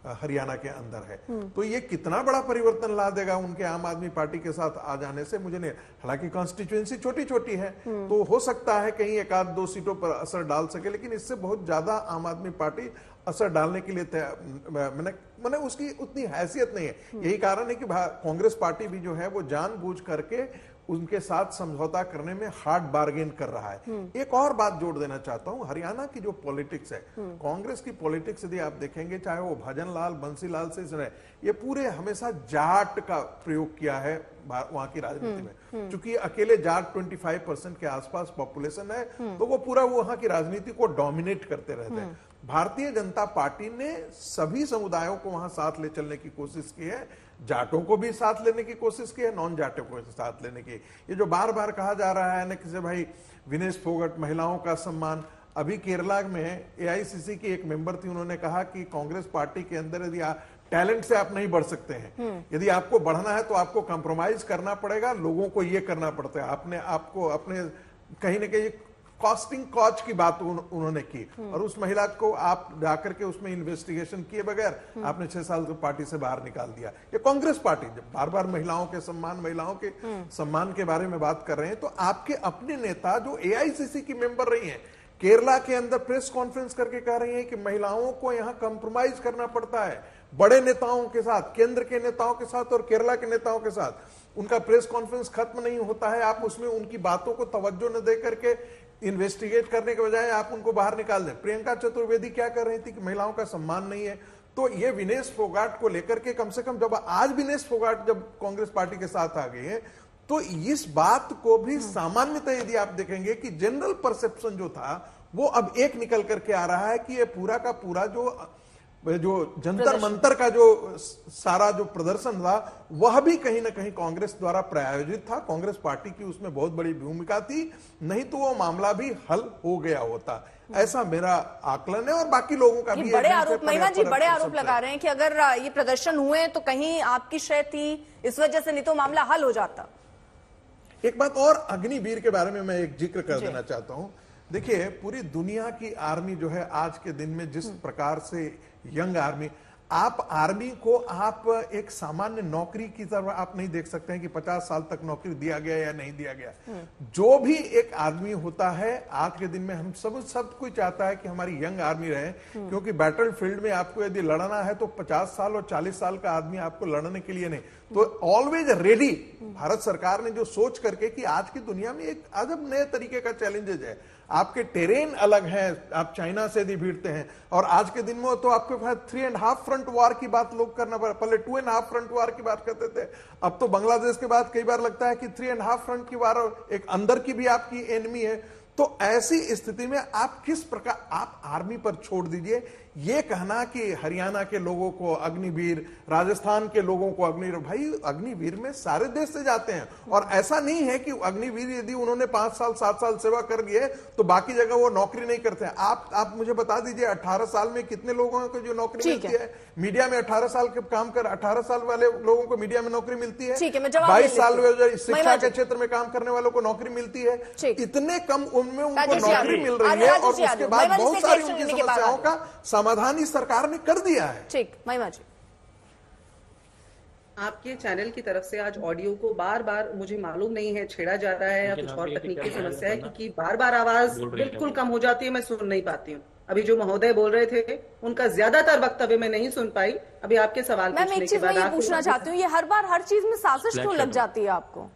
हरियाणा के अंदर है। तो ये कितना बड़ा परिवर्तन ला देगा उनके आम आदमी पार्टी के साथ आ जाने से मुझे नहीं। हालांकि कॉन्स्टिट्यूएंसी छोटी छोटी है तो हो सकता है कहीं 1-2 सीटों पर असर डाल सके, लेकिन इससे बहुत ज्यादा आम आदमी पार्टी असर डालने के लिए मैंने उसकी उतनी हैसियत नहीं है। यही कारण है कि कांग्रेस पार्टी भी जो है वो जानबूझ करके उनके साथ समझौता करने में हार्ड बार्गेन कर रहा है। एक और बात जोड़ देना चाहता हूं, हरियाणा की जो पॉलिटिक्स है, कांग्रेस की पॉलिटिक्स यदि आप देखेंगे, चाहे वो भजन लाल बंसीलाल से रहे, ये पूरे हमेशा जाट का प्रयोग किया है वहां की राजनीति में। चूंकि अकेले जाट 25% के आसपास पॉपुलेशन है, तो वो पूरा वहां की राजनीति को डोमिनेट करते रहते हैं। भारतीय जनता पार्टी ने सभी समुदायों को वहां साथ ले चलने की कोशिश की है, जाटों को भी साथ लेने की कोशिश की है, नॉन जाटों को साथ लेने की। ये जो बार बार कहा जा रहा है ना कि भाई विनेश फोगट महिलाओं का सम्मान, अभी केरला में एआईसीसी की एक मेंबर थी, उन्होंने कहा कि कांग्रेस पार्टी के अंदर यदि टैलेंट से आप नहीं बढ़ सकते हैं, यदि आपको बढ़ना है तो आपको कंप्रोमाइज करना पड़ेगा, लोगों को ये करना पड़ता है। आपको अपने कहीं ना कहीं कॉस्टिंग कॉच की बात उन्होंने की, और उस महिला को आप जाकर के उसमें इन्वेस्टिगेशन किए बगैर आपने 6 साल से पार्टी से बाहर निकाल दिया। ये कांग्रेस पार्टी जब बार बार महिलाओं के सम्मान के बारे में बात कर रहे हैं, तो आपके अपने नेता जो एआईसीसी की मेंबर रही हैं, केरला के अंदर प्रेस कॉन्फ्रेंस करके कह रही हैं कि महिलाओं को यहां कंप्रोमाइज करना पड़ता है बड़े नेताओं के साथ, केंद्र के नेताओं के साथ और केरला के नेताओं के साथ। उनका प्रेस कॉन्फ्रेंस खत्म नहीं होता है, आप उसमें उनकी बातों को तवज्जो न दे करके इन्वेस्टिगेट करने के बजाय आप उनको बाहर निकाल दें। प्रियंका चतुर्वेदी क्या कर रही थी कि महिलाओं का सम्मान नहीं है। तो ये विनेश फोगाट को लेकर के कम से कम, जब आज विनेश फोगाट जब कांग्रेस पार्टी के साथ आ गए हैं, तो इस बात को भी सामान्यतः यदि आप देखेंगे कि जनरल परसेप्शन जो था वो अब एक निकल करके आ रहा है कि ये पूरा का पूरा जो जंतर मंतर का जो सारा जो प्रदर्शन था वह भी कहीं ना कहीं कांग्रेस द्वारा प्रायोजित था। कांग्रेस पार्टी की उसमें बहुत बड़ी भूमिका थी, नहीं तो वो मामला भी हल हो गया होता, ऐसा मेरा आकलन है। और बाकी लोगों का भी बड़े आरोप, महिमा जी बड़े आरोप लगा रहे हैं कि अगर ये प्रदर्शन हुए तो कहीं आपकी शय थी इस वजह से, नहीं तो मामला हल हो जाता। एक बात और अग्निवीर के बारे में मैं एक जिक्र कर देना चाहता हूं। देखिए, पूरी दुनिया की आर्मी जो है आज के दिन में जिस प्रकार से यंग आर्मी, आप आर्मी को आप एक सामान्य नौकरी की तरह आप नहीं देख सकते हैं कि 50 साल तक नौकरी दिया गया या नहीं दिया गया। जो भी एक आदमी होता है आज के दिन में, हम सब कोई चाहता है कि हमारी यंग आर्मी रहे, क्योंकि बैटल फील्ड में आपको यदि लड़ना है तो 50 साल और 40 साल का आदमी आपको लड़ने के लिए नहीं, तो ऑलवेज रेडी। भारत सरकार ने जो सोच करके कि आज की दुनिया में एक अजब नए तरीके का चैलेंजेस है, आपके टेरेन अलग है, आप चाइना से भी भिड़ते हैं, और आज के दिन में तो आपके पास 3.5 फ्रंट वार की बात लोग करना पड़ा, पहले 2.5 फ्रंट वार की बात करते थे, अब तो बांग्लादेश के बाद कई बार लगता है कि 3.5 फ्रंट की वार, एक अंदर की भी आपकी एनिमी है। तो ऐसी स्थिति में आप किस प्रकार, आप आर्मी पर छोड़ दीजिए, ये कहना कि हरियाणा के लोगों को अग्निवीर, राजस्थान के लोगों को अग्निवीर, भाई अग्निवीर में सारे देश से जाते हैं, और ऐसा नहीं है कि अग्निवीर यदि उन्होंने 5 साल 7 साल सेवा कर लिए तो बाकी जगह वो नौकरी नहीं करते हैं। आप मुझे बता दीजिए 18 साल में कितने लोगों को जो नौकरी मिलती है मीडिया में, 18 साल के काम कर 18 साल वाले लोगों को मीडिया में नौकरी मिलती है, 22 साल शिक्षा के क्षेत्र में काम करने वालों को नौकरी मिलती है, इतने कम उम्र में उनको नौकरी मिल रही है, और उसके बाद बहुत सारी उनकी समस्याओं का समाधान इस सरकार ने कर दिया है। ठीक, महिमा जी, आपके चैनल की तरफ से आज ऑडियो को बार बार, मुझे मालूम नहीं है छेड़ा जा रहा है या कुछ और तकनीकी समस्या है, क्योंकि बार बार आवाज बिल्कुल कम हो जाती है, मैं सुन नहीं पाती हूँ। अभी जो महोदय बोल रहे थे उनका ज्यादातर वक्तव्य मैं नहीं सुन पाई। अभी आपके सवाल पूछने के बाद पूछना चाहती हूँ, ये हर बार हर चीज में साजिश क्यों लग जाती है आपको?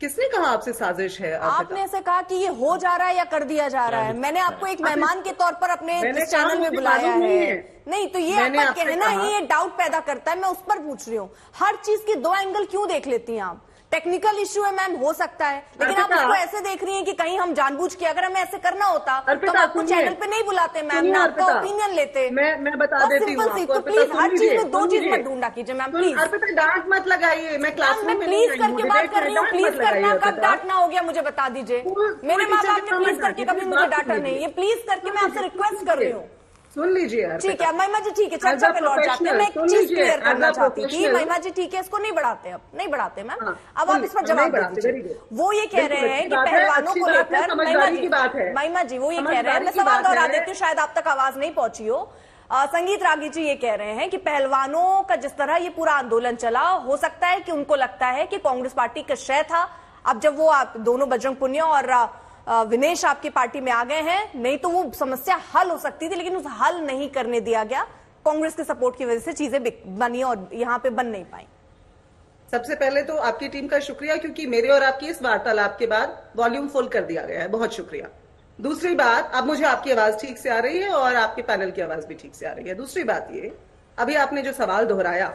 किसने कहा आपसे साजिश है? आपने ऐसे कहा कि ये हो जा रहा है या कर दिया जा रहा है। मैंने आपको एक मेहमान के तौर पर अपने चैनल में बुलाया है। नहीं तो ये आपका कहना ही ये डाउट पैदा करता है, मैं उस पर पूछ रही हूँ। हर चीज की 2 एंगल क्यों देख लेती हैं आप? टेक्निकल इश्यू है मैम, हो सकता है, लेकिन आप उसको ऐसे देख रही हैं कि कहीं हम जानबूझ के, अगर हमें ऐसे करना होता तो हम आपको चैनल पे नहीं बुलाते मैम, ना आपका ओपिनियन लेते। मैं बता देती हूँ तो प्लीज हर चीज में 2 चीज मत ढूंढा कीजिए मैम, प्लीज। डांट मत लगाइए, मैं क्लास में प्लीज करके बात कर रही हूँ, प्लीज करना। कब डांटना हो गया मुझे बता दीजिए। मेरे माँ बाप ने प्लीज करके कभी मुझे डांटा नहीं, ये प्लीज करके मैं आपसे रिक्वेस्ट कर रही हूँ। सुन लीजिए, ठीक है महिमा जी, ठीक है, चर्चा पे लौट जाते हैं। मैं एक चीज क्लियर करना चाहती थी महिमा जी, ठीक है, इसको नहीं बढ़ाते, अब नहीं बढ़ाते मैम। अब आप इस पर जवाब दीजिए। वो ये कह रहे हैं कि पहलवानों को लेकर, महिमा जी वो ये कह रहे हैं, मैं सवाल दोहरा देती हूँ, शायद आप तक आवाज नहीं पहुंची हो। संगीत रागी जी ये कह रहे हैं कि पहलवानों का जिस तरह ये पूरा आंदोलन चला, हो सकता है कि उनको लगता है कि कांग्रेस पार्टी का श्रेय था। अब जब वो आप दोनों बजरंग पुनिया और विनेश आपकी पार्टी में आ गए हैं, नहीं तो वो समस्या हल हो सकती थी, लेकिन उस हल नहीं करने दिया गया। कांग्रेस के सपोर्ट की वजह से चीजें बनी और यहाँ पे बन नहीं पाई। सबसे पहले तो आपकी टीम का शुक्रिया, क्योंकि मेरे और आपकी इस वार्तालाप के बाद वॉल्यूम फुल कर दिया गया है, बहुत शुक्रिया। दूसरी बात, अब मुझे आपकी आवाज ठीक से आ रही है और आपके पैनल की आवाज भी ठीक से आ रही है। दूसरी बात ये, अभी आपने जो सवाल दोहराया,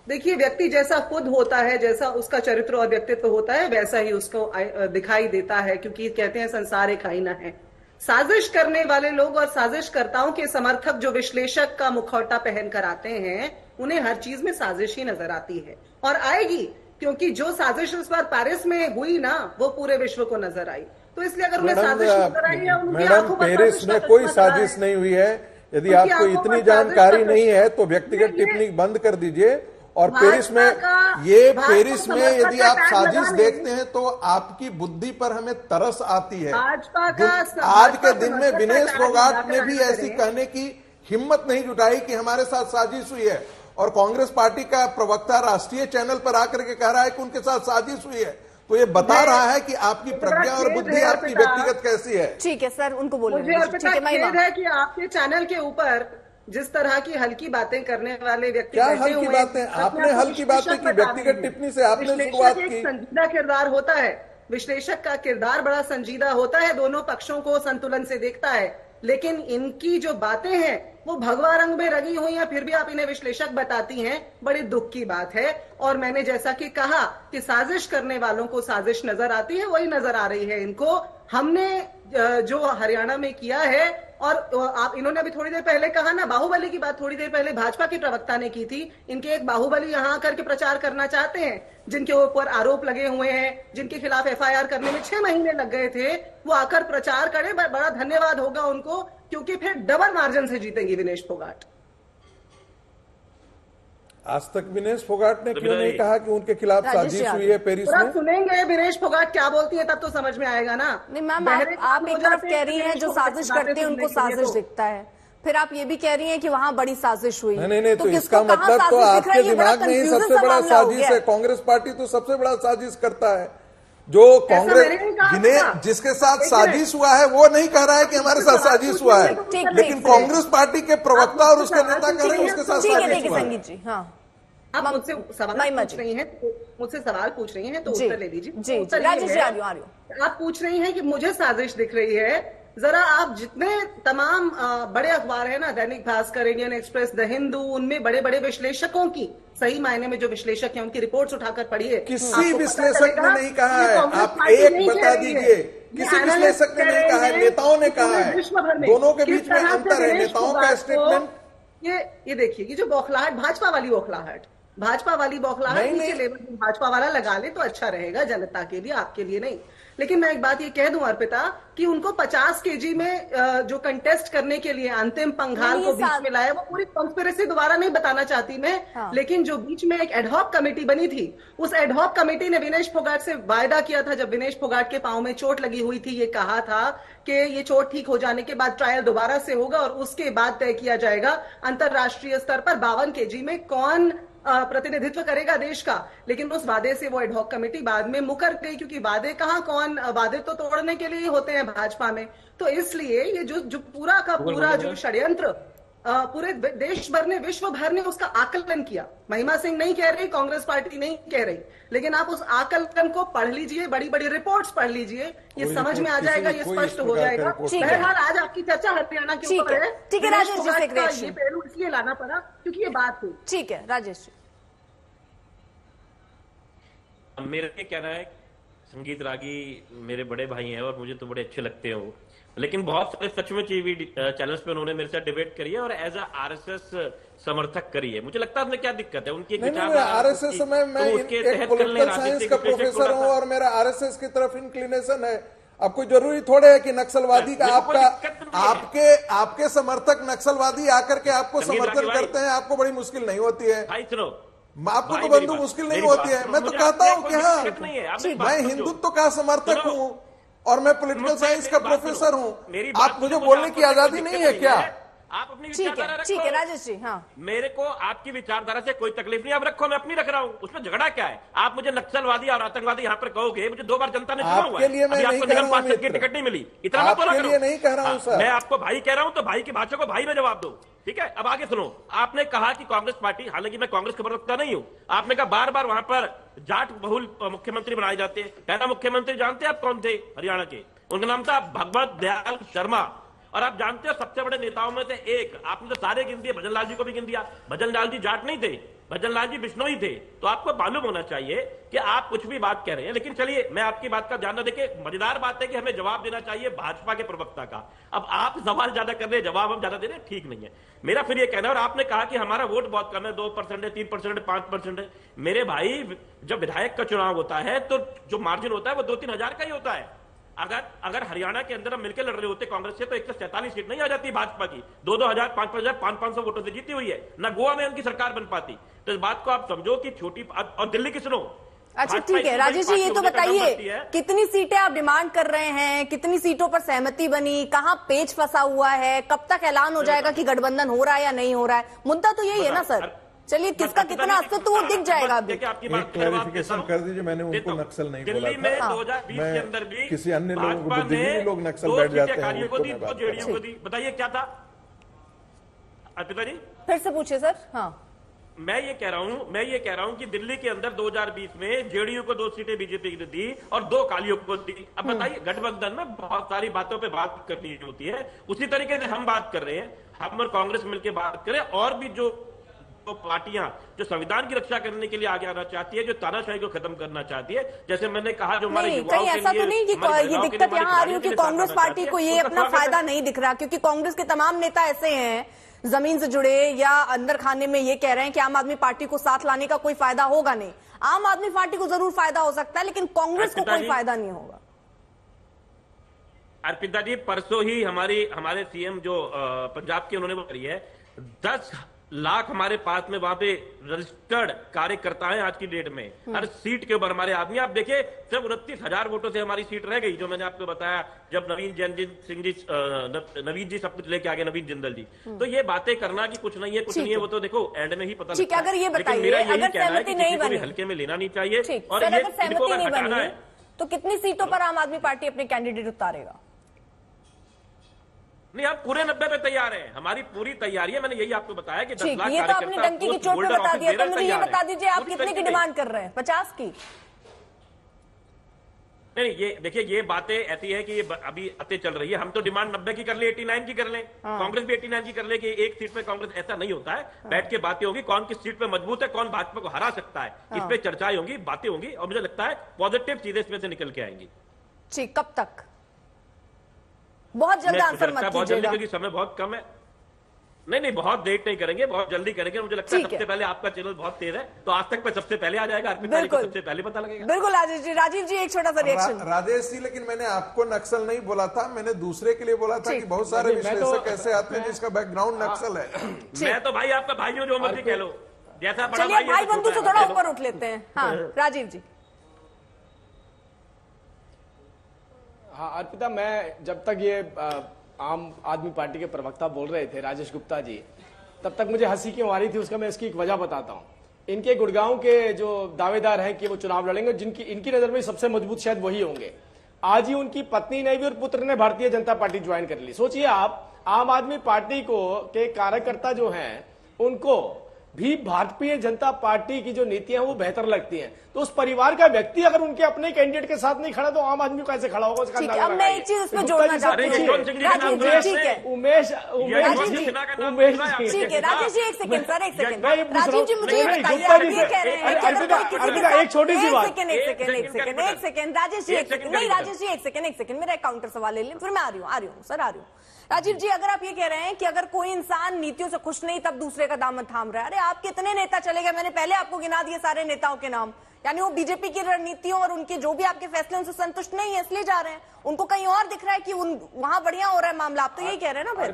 देखिए व्यक्ति जैसा खुद होता है, जैसा उसका चरित्र और व्यक्तित्व होता है, वैसा ही उसको दिखाई देता है, क्योंकि कहते हैं संसार एक आईना है। साजिश करने वाले लोग और साजिशकर्ताओं के समर्थक जो विश्लेषक का मुखौटा पहनकर आते हैं, उन्हें हर चीज में साजिश ही नजर आती है और आएगी, क्योंकि जो साजिश इस बार पेरिस में हुई ना, वो पूरे विश्व को नजर आई। तो इसलिए अगर उन्हें साजिश नजर आई है, मैडम पेरिस में कोई साजिश नहीं हुई है। यदि आपको इतनी जानकारी नहीं है तो व्यक्तिगत टिप्पणी बंद कर दीजिए। और पेरिस में यदि आप साजिश देखते हैं तो आपकी बुद्धि पर हमें तरस आती है। आज के दिन में विनेश फोगाट ने भी ऐसी कहने की हिम्मत नहीं जुटाई कि हमारे साथ साजिश हुई है, और कांग्रेस पार्टी का प्रवक्ता राष्ट्रीय चैनल पर आकर के कह रहा है कि उनके साथ साजिश हुई है। तो ये बता रहा है कि आपकी प्रज्ञा और बुद्धि आपकी व्यक्तिगत कैसी है। ठीक है सर, उनको बोलिए। मुझे अर्पिता खेद है कि आपके चैनल के ऊपर जिस तरह की हल्की बातें करने वाले व्यक्ति क्या हल्की बातें? आपने हल्की बातें की, व्यक्तिगत टिप्पणी से आपने शुरुआत की। संजीदा किरदार होता है, विश्लेषक का किरदार बड़ा संजीदा होता है, दोनों पक्षों को संतुलन से देखता है, लेकिन इनकी जो बातें हैं वो भगवा रंग में रंगी हुई हैं, फिर भी आप इन्हें विश्लेषक बताती हैं, बड़ी दुख की बात है। और मैंने जैसा कि कहा कि साजिश करने वालों को साजिश नजर आती है, वही नजर आ रही है इनको। हमने जो हरियाणा में किया है, और आप इन्होंने अभी थोड़ी देर पहले कहा ना, बाहुबली की बात थोड़ी देर पहले भाजपा की प्रवक्ता ने की थी। इनके एक बाहुबली यहां आकर के प्रचार करना चाहते हैं, जिनके ऊपर आरोप लगे हुए हैं, जिनके खिलाफ एफआईआर करने में 6 महीने लग गए थे, वो आकर प्रचार करें। बड़ा धन्यवाद होगा उनको, क्योंकि फिर डबल मार्जिन से जीतेंगे विनेश फोगाट। आज तक विनेश फोगाट ने क्यों नहीं कहा कि उनके खिलाफ साजिश हुई है पेरिस में? सुनेंगे विनेश फोगाट क्या बोलती है, तब तो समझ में आएगा ना। नहीं मैम, आप एक तरफ कह रही हैं जो साजिश करते हैं उनको साजिश दिखता है, फिर आप ये भी कह रही हैं कि वहां बड़ी साजिश हुई। नहीं, तो इसका मतलब तो आपके दिमाग में ही सबसे बड़ा साजिश है। कांग्रेस पार्टी तो सबसे बड़ा साजिश करता है। जो कांग्रेस जिसके साथ साजिश हुआ है वो नहीं कह रहा है कि हमारे साथ साजिश हुआ है, लेकिन कांग्रेस पार्टी के प्रवक्ता और उसके नेता कह रहे हैं उसके साथ साजिश हुआ है। आप मुझसे सवाल पूछ रही हैं, तो उत्तर ले लीजिए। आप पूछ रही हैं कि मुझे साजिश दिख रही है। जरा आप जितने तमाम बड़े अखबार है ना, Dainik Bhaskar, Indian express, the Hindu, उनमें बड़े बड़े विश्लेषकों की, सही मायने में जो विश्लेषक हैं उनकी रिपोर्ट्स उठाकर पढ़िए। किसी विश्लेषक ने नहीं कहा है, आप एक बता दीजिए। किसी विश्लेषक ने नहीं कहा है, नेताओं ने कहा है। दोनों के बीच में अंतर है। नेताओं का स्टेटमेंट, ये देखिए, ये जो बौखलाहट, भाजपा वाली बौखलाहट नीचे लेवल में भाजपा वाला लगा ले तो अच्छा रहेगा जनता के लिए, आपके लिए नहीं। लेकिन मैं एक बात ये कह दूं अर्पिता कि उनको 50 केजी में जो कंटेस्ट करने के लिए अंतिम पंघाल को बीच में लाया, वो पूरी कॉन्स्पिरेसी दोबारा नहीं बताना चाहती मैं। हाँ। लेकिन जो बीच में एक एडहॉक कमेटी बनी थी, उस एडहॉक कमेटी ने विनेश फोगाट से वायदा किया था, जब विनेश फोगाट के पांव में चोट लगी हुई थी, ये कहा था कि ये चोट ठीक हो जाने के बाद ट्रायल दोबारा से होगा और उसके बाद तय किया जाएगा अंतरराष्ट्रीय स्तर पर 52 केजी में कौन प्रतिनिधित्व करेगा देश का। लेकिन उस वादे से वो एडहॉक कमेटी बाद में मुकर गई, क्योंकि वादे वादे तो तोड़ने के लिए ही होते हैं भाजपा में। तो इसलिए ये जो पूरा का पूरा जो षड्यंत्र पूरे देश भर ने, विश्व भर ने उसका आकलन किया। महिमा सिंह नहीं कह रही, कांग्रेस पार्टी नहीं कह रही, लेकिन आप उस आकलन को पढ़ लीजिए, बड़ी बड़ी रिपोर्ट्स पढ़ लीजिए, ये समझ में आ जाएगा, ये स्पष्ट हो जाएगा। बहरहाल आज आपकी चर्चा हरियाणा के ऊपर है। ठीक है राजेश जी, ये पहलू इसलिए लाना पड़ा क्योंकि ये बात हुई। ठीक है राजेश जी, मेरा ये कहना है, संगीत रागी मेरे बड़े भाई हैं और मुझे तो बड़े अच्छे लगते हैं वो, लेकिन बहुत सारे सचमुच टीवी चैनल्स पे उन्होंने मेरे साथ डिबेट करी है और एज अ आरएसएस समर्थक करी है। मुझे लगता है उसमें क्या दिक्कत है, उनकी आरएसएस में मैं एक पॉलिटिकल साइंस का प्रोफेसर हूं और मेरा आरएसएस की तरफ इंक्लिनेशन है। अब कोई जरूरी थोड़े है कि नक्सलवादी का आपके समर्थक नक्सलवादी आकर के आपको समर्थन करते हैं, आपको बड़ी मुश्किल नहीं होती है। आपको तो बंधु मुश्किल नहीं होती है। मैं तो कहता हूं कि हाँ, मैं हिंदुत्व का समर्थक हूं और मैं पॉलिटिकल साइंस का प्रोफेसर हूं। आप मुझे बोलने की आजादी नहीं है क्या? आप अपनी विचारधारा रखो। ठीक है राजेश जी, हाँ। मेरे को आपकी विचारधारा से कोई तकलीफ नहीं, आप रखो, मैं अपनी रख रहा हूँ, उसमें झगड़ा क्या है? आप मुझे नक्सलवादी और आतंकवादी यहाँ पर कहोगे, मुझे 2 बार जनता ने चुना हुआ है, अभी आपको निगम पार्षद की टिकट नहीं मिली, इतना मत बोला करो। नहीं कह रहा हूँ सर, मैं आपको भाई कह रहा हूँ तो भाई की भाषा को भाई में जवाब दो, ठीक है? अब आगे सुनो। आपने कहा कि कांग्रेस पार्टी, हालांकि मैं कांग्रेस का प्रवक्ता नहीं हूं, आपने कहा बार बार वहां पर जाट बहुल मुख्यमंत्री बनाए जाते हैं। पहला मुख्यमंत्री जानते हैं आप कौन थे हरियाणा के? उनका नाम था भगवत दयाल शर्मा। और आप जानते हो सबसे बड़े नेताओं में से एक, आपने तो सारे गिन दिए, भजन लाल जी को भी गिन दिया। भजन लाल जी जाट नहीं थे, भजन लाल जी बिश्नोई थे। तो आपको मालूम होना चाहिए कि आप कुछ भी बात कह रहे हैं, लेकिन चलिए मैं आपकी बात का ध्यान न देके, मजेदार बात है कि हमें जवाब देना चाहिए भाजपा के प्रवक्ता का। अब आप सवाल ज्यादा कर रहे हैं, जवाब हम ज्यादा दे रहे हैं, ठीक नहीं है। मेरा फिर ये कहना है, और आपने कहा कि हमारा वोट बहुत कम है, 2% है, 3% है, 5% है। मेरे भाई, जब विधायक का चुनाव होता है तो जो मार्जिन होता है वो 2-3 हजार का ही होता है। अगर हरियाणा के अंदर हम मिलकर लड़ रहे होते कांग्रेस से, तो 147 सीट नहीं आ जाती भाजपा की, 2-2 हजार, 5-5 हजार, 500 वोटों से जीती हुई है ना। गोवा में उनकी सरकार बन पाती। तो इस बात को आप समझो कि छोटी, और दिल्ली की सुनो। अच्छा ठीक है राजेश जी, ये तो बताइए कितनी सीटें आप डिमांड कर रहे हैं, कितनी सीटों पर सहमति बनी, कहां पेच फंसा हुआ है, कब तक ऐलान हो जाएगा कि गठबंधन हो रहा है या नहीं हो रहा है? मुद्दा तो यही है ना सर। चलिए किसका कितना अस्तित्व वो दिख जाएगा अभी। एक क्लैरिफिकेशन कर दीजिए, मैंने उनको नक्सल नहीं बोला था, 2020 के अंदर भी किसी अन्य लोगों को बुद्धिजीवी लोग नक्सल बैठ जाते हैं, उनको मैं बात कर रहा हूं। बताइए क्या था अर्पिता जी, फिर से पूछिए सर। हाँ, मैं ये कह रहा हूं कि दिल्ली के अंदर 2020 में जेडीयू को 2 सीटें बीजेपी ने दी और 2 कालियों को दी। अब बताइए, गठबंधन में बहुत सारी बातों पे बात करनी होती है, उसी तरीके से हम बात कर रहे हैं, हम और कांग्रेस मिलकर बात करें, और भी जो पार्टियां जो संविधान की रक्षा करने के लिए आगे आना चाहती है, जो तानाशाही को खत्म करना चाहती है, जैसे मैंने कहा जो हमारे युवाओं कहीं ऐसा तो नहीं कि ये दिक्कत यहाँ आ रही हो कि कांग्रेस पार्टी को ये अपना फायदा नहीं दिख रहा, क्योंकि कांग्रेस के तमाम नेता ऐसे हैं जमीन से जुड़े या अंदर खाने में ये कह रहे हैं कि आम आदमी पार्टी को साथ लाने का कोई फायदा होगा नहीं। आम आदमी पार्टी को जरूर फायदा हो सकता है, लेकिन कांग्रेस को कोई फायदा नहीं होगा। अर्पिता जी, परसों ही हमारे सीएम जो पंजाब के उन्होंने करी है, 10 लाख हमारे पास में वहां पे रजिस्टर्ड कार्यकर्ता है आज की डेट में, हर सीट के ऊपर हमारे आदमी। आप देखिए, सिर्फ 29,000 वोटों से हमारी सीट रह गई, जो मैंने आपको बताया, जब नवीन जी सब कुछ लेके आ गए, नवीन जिंदल जी। तो ये बातें करना कि कुछ नहीं है कुछ नहीं है, वो तो देखो एंड में ही पता लगता है। अगर ये बताइए, मेरा यही कहना है कि किसी को भी हल्के में लेना नहीं चाहिए, और ये इनको अगर हटाना है तो कितनी सीटों पर आम आदमी पार्टी अपने कैंडिडेट उतारेगा? नहीं, आप पूरे 90 पे तैयार हैं, हमारी पूरी तैयारी है। मैंने यही आपको बताया कि 10 लाख ये तो आपने डंकी की चोट पे बता दिया, तो मुझे ये बता दीजिए आप कितने की डिमांड कर रहे हैं? 50 की? नहीं, ये देखिए, ये बातें ऐसी है कि ये अभी आते चल रही है। हम तो डिमांड 90 की कर ले, 89 की कर ले, कांग्रेस भी 89 की कर ले कि एक सीट पे कांग्रेस, ऐसा नहीं होता है। बैठ के बातें होगी, कौन किस सीट पे मजबूत है, कौन भाजपा को हरा सकता है, इस पे चर्चाएं होंगी, बातें होंगी, और मुझे लगता है पॉजिटिव चीजें इसमें से निकल के आएंगी। ठीक, कब तक? बहुत जल्द आंसर मत कीजिएगा, क्योंकि समय बहुत कम है। नहीं, बहुत लेट नहीं करेंगे, बहुत जल्दी करेंगे। मुझे लगता है सबसे पहले आपका चैनल बहुत तेज है, तो आज तक पे सबसे पहले आ जाएगा, अर्पिता जी को सबसे पहले पता लगेगा। बिल्कुल राजीव जी एक छोटा सा रिएक्शन। राजेश जी, लेकिन मैंने आपको नक्सल नहीं बोला था, मैंने दूसरे के लिए बोला था कि बहुत सारे विश्लेषक ऐसे आते हैं जिसका बैकग्राउंड नक्सल है। मैं तो भाई आपका भाई हूँ, जो मर्जी कह लो, जैसा चलिए भाई बंधु से थोड़ा ऊपर उठ लेते हैं। हाँ राजीव जी। हाँ अर्पिता, मैं जब तक ये आम आदमी पार्टी के प्रवक्ता बोल रहे थे राजेश गुप्ता जी, तब तक मुझे हंसी क्यों आ रही थी, उसका मैं इसकी एक वजह बताता हूँ। इनके गुड़गांव के जो दावेदार हैं कि वो चुनाव लड़ेंगे, इनकी नजर में सबसे मजबूत शायद वही होंगे। आज ही उनकी पत्नी ने भी और पुत्र ने भारतीय जनता पार्टी ज्वाइन कर ली। सोचिए आप, आम आदमी पार्टी के कार्यकर्ता जो हैं उनको भी भारतीय जनता पार्टी की जो नीतियां हैं वो बेहतर लगती हैं, तो उस परिवार का व्यक्ति अगर उनके अपने कैंडिडेट के साथ नहीं खड़ा तो आम आदमी कैसे खड़ा होगा? उसका अब मैं एक चीज इसमें जोड़ना चाहती हूँ। उमेश ठीक है राजेश जी, एक सेकंड सर, एक सेकंड राजीव जी, मुझे गुप्ता जी से एक छोटी सी बात, एक सेकंड राजेश जी, नहीं राजेश जी एक सेकंड, मेरा एक काउंटर सवाल ले लें, फिर मैं आ रही हूँ सर, आ रही हूँ। राजीव जी, अगर आप ये कह रहे हैं कि अगर कोई इंसान नीतियों से खुश नहीं तब दूसरे का दामन थाम रहा है, अरे आप कितने नेता चले गए, मैंने पहले आपको गिना दिए सारे नेताओं के नाम, यानी वो बीजेपी की रणनीतियों और उनके जो भी आपके फैसले उनसे संतुष्ट नहीं है इसलिए जा रहे हैं, उनको कहीं और दिख रहा है कि वहां बढ़िया हो रहा है मामला, आप तो यही कह रहे हैं ना फिर?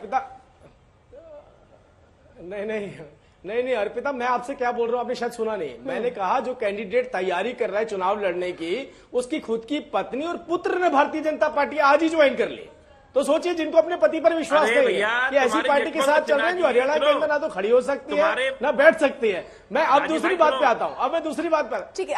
नहीं अर्पिता, मैं आपसे क्या बोल रहा हूं आपने शायद सुना नहीं। मैंने कहा जो कैंडिडेट तैयारी कर रहा है चुनाव लड़ने की, उसकी खुद की पत्नी और पुत्र ने भारतीय जनता पार्टी आज ही ज्वाइन कर ली। तो सोचिए, जिनको अपने पति पर विश्वास नहीं है कि ऐसी पार्टी के साथ चल रहे हैं जो हरियाणा के अंदर ना तो खड़ी हो सकती है ना बैठ सकती है। मैं अब दूसरी बात पे आता हूँ, अब मैं दूसरी बात पर, ठीक है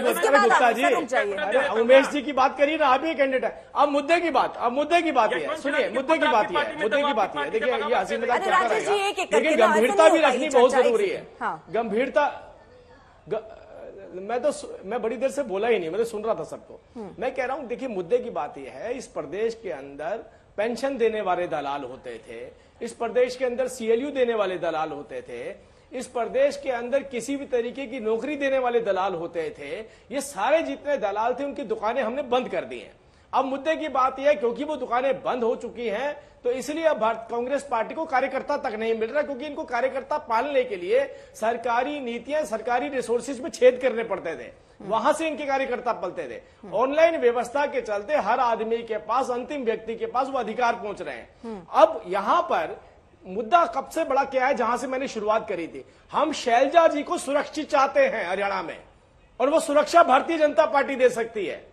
गुप्ता जी, अरे उमेश जी की बात करिए ना, आप ही कैंडिडेट है। अब मुद्दे की बात है, सुनिए, मुद्दे की बात है। देखिए ये हंसी मजाक चलता रहेगा, लेकिन गंभीरता भी रखनी बहुत जरूरी है। गंभीरता, मैं बड़ी देर से बोला ही नहीं, मैं तो सुन रहा था सबको। मैं कह रहा हूं, देखिए मुद्दे की बात यह है, इस प्रदेश के अंदर पेंशन देने वाले दलाल होते थे, इस प्रदेश के अंदर सीएलयू देने वाले दलाल होते थे, इस प्रदेश के अंदर किसी भी तरीके की नौकरी देने वाले दलाल होते थे। ये सारे जितने दलाल थे उनकी दुकानें हमने बंद कर दी हैं। अब मुद्दे की बात यह है, क्योंकि वो दुकानें बंद हो चुकी हैं तो इसलिए अब कांग्रेस पार्टी को कार्यकर्ता तक नहीं मिल रहा, क्योंकि इनको कार्यकर्ता पालने के लिए सरकारी नीतियां, सरकारी रिसोर्सेज में छेद करने पड़ते थे, वहां से इनके कार्यकर्ता पलते थे। ऑनलाइन व्यवस्था के चलते हर आदमी के पास, अंतिम व्यक्ति के पास वो अधिकार पहुंच रहे हैं। अब यहां पर मुद्दा कब से बड़ा क्या है, जहां से मैंने शुरुआत करी थी, हम शैलजा जी को सुरक्षित चाहते हैं हरियाणा में, और वो सुरक्षा भारतीय जनता पार्टी दे सकती है,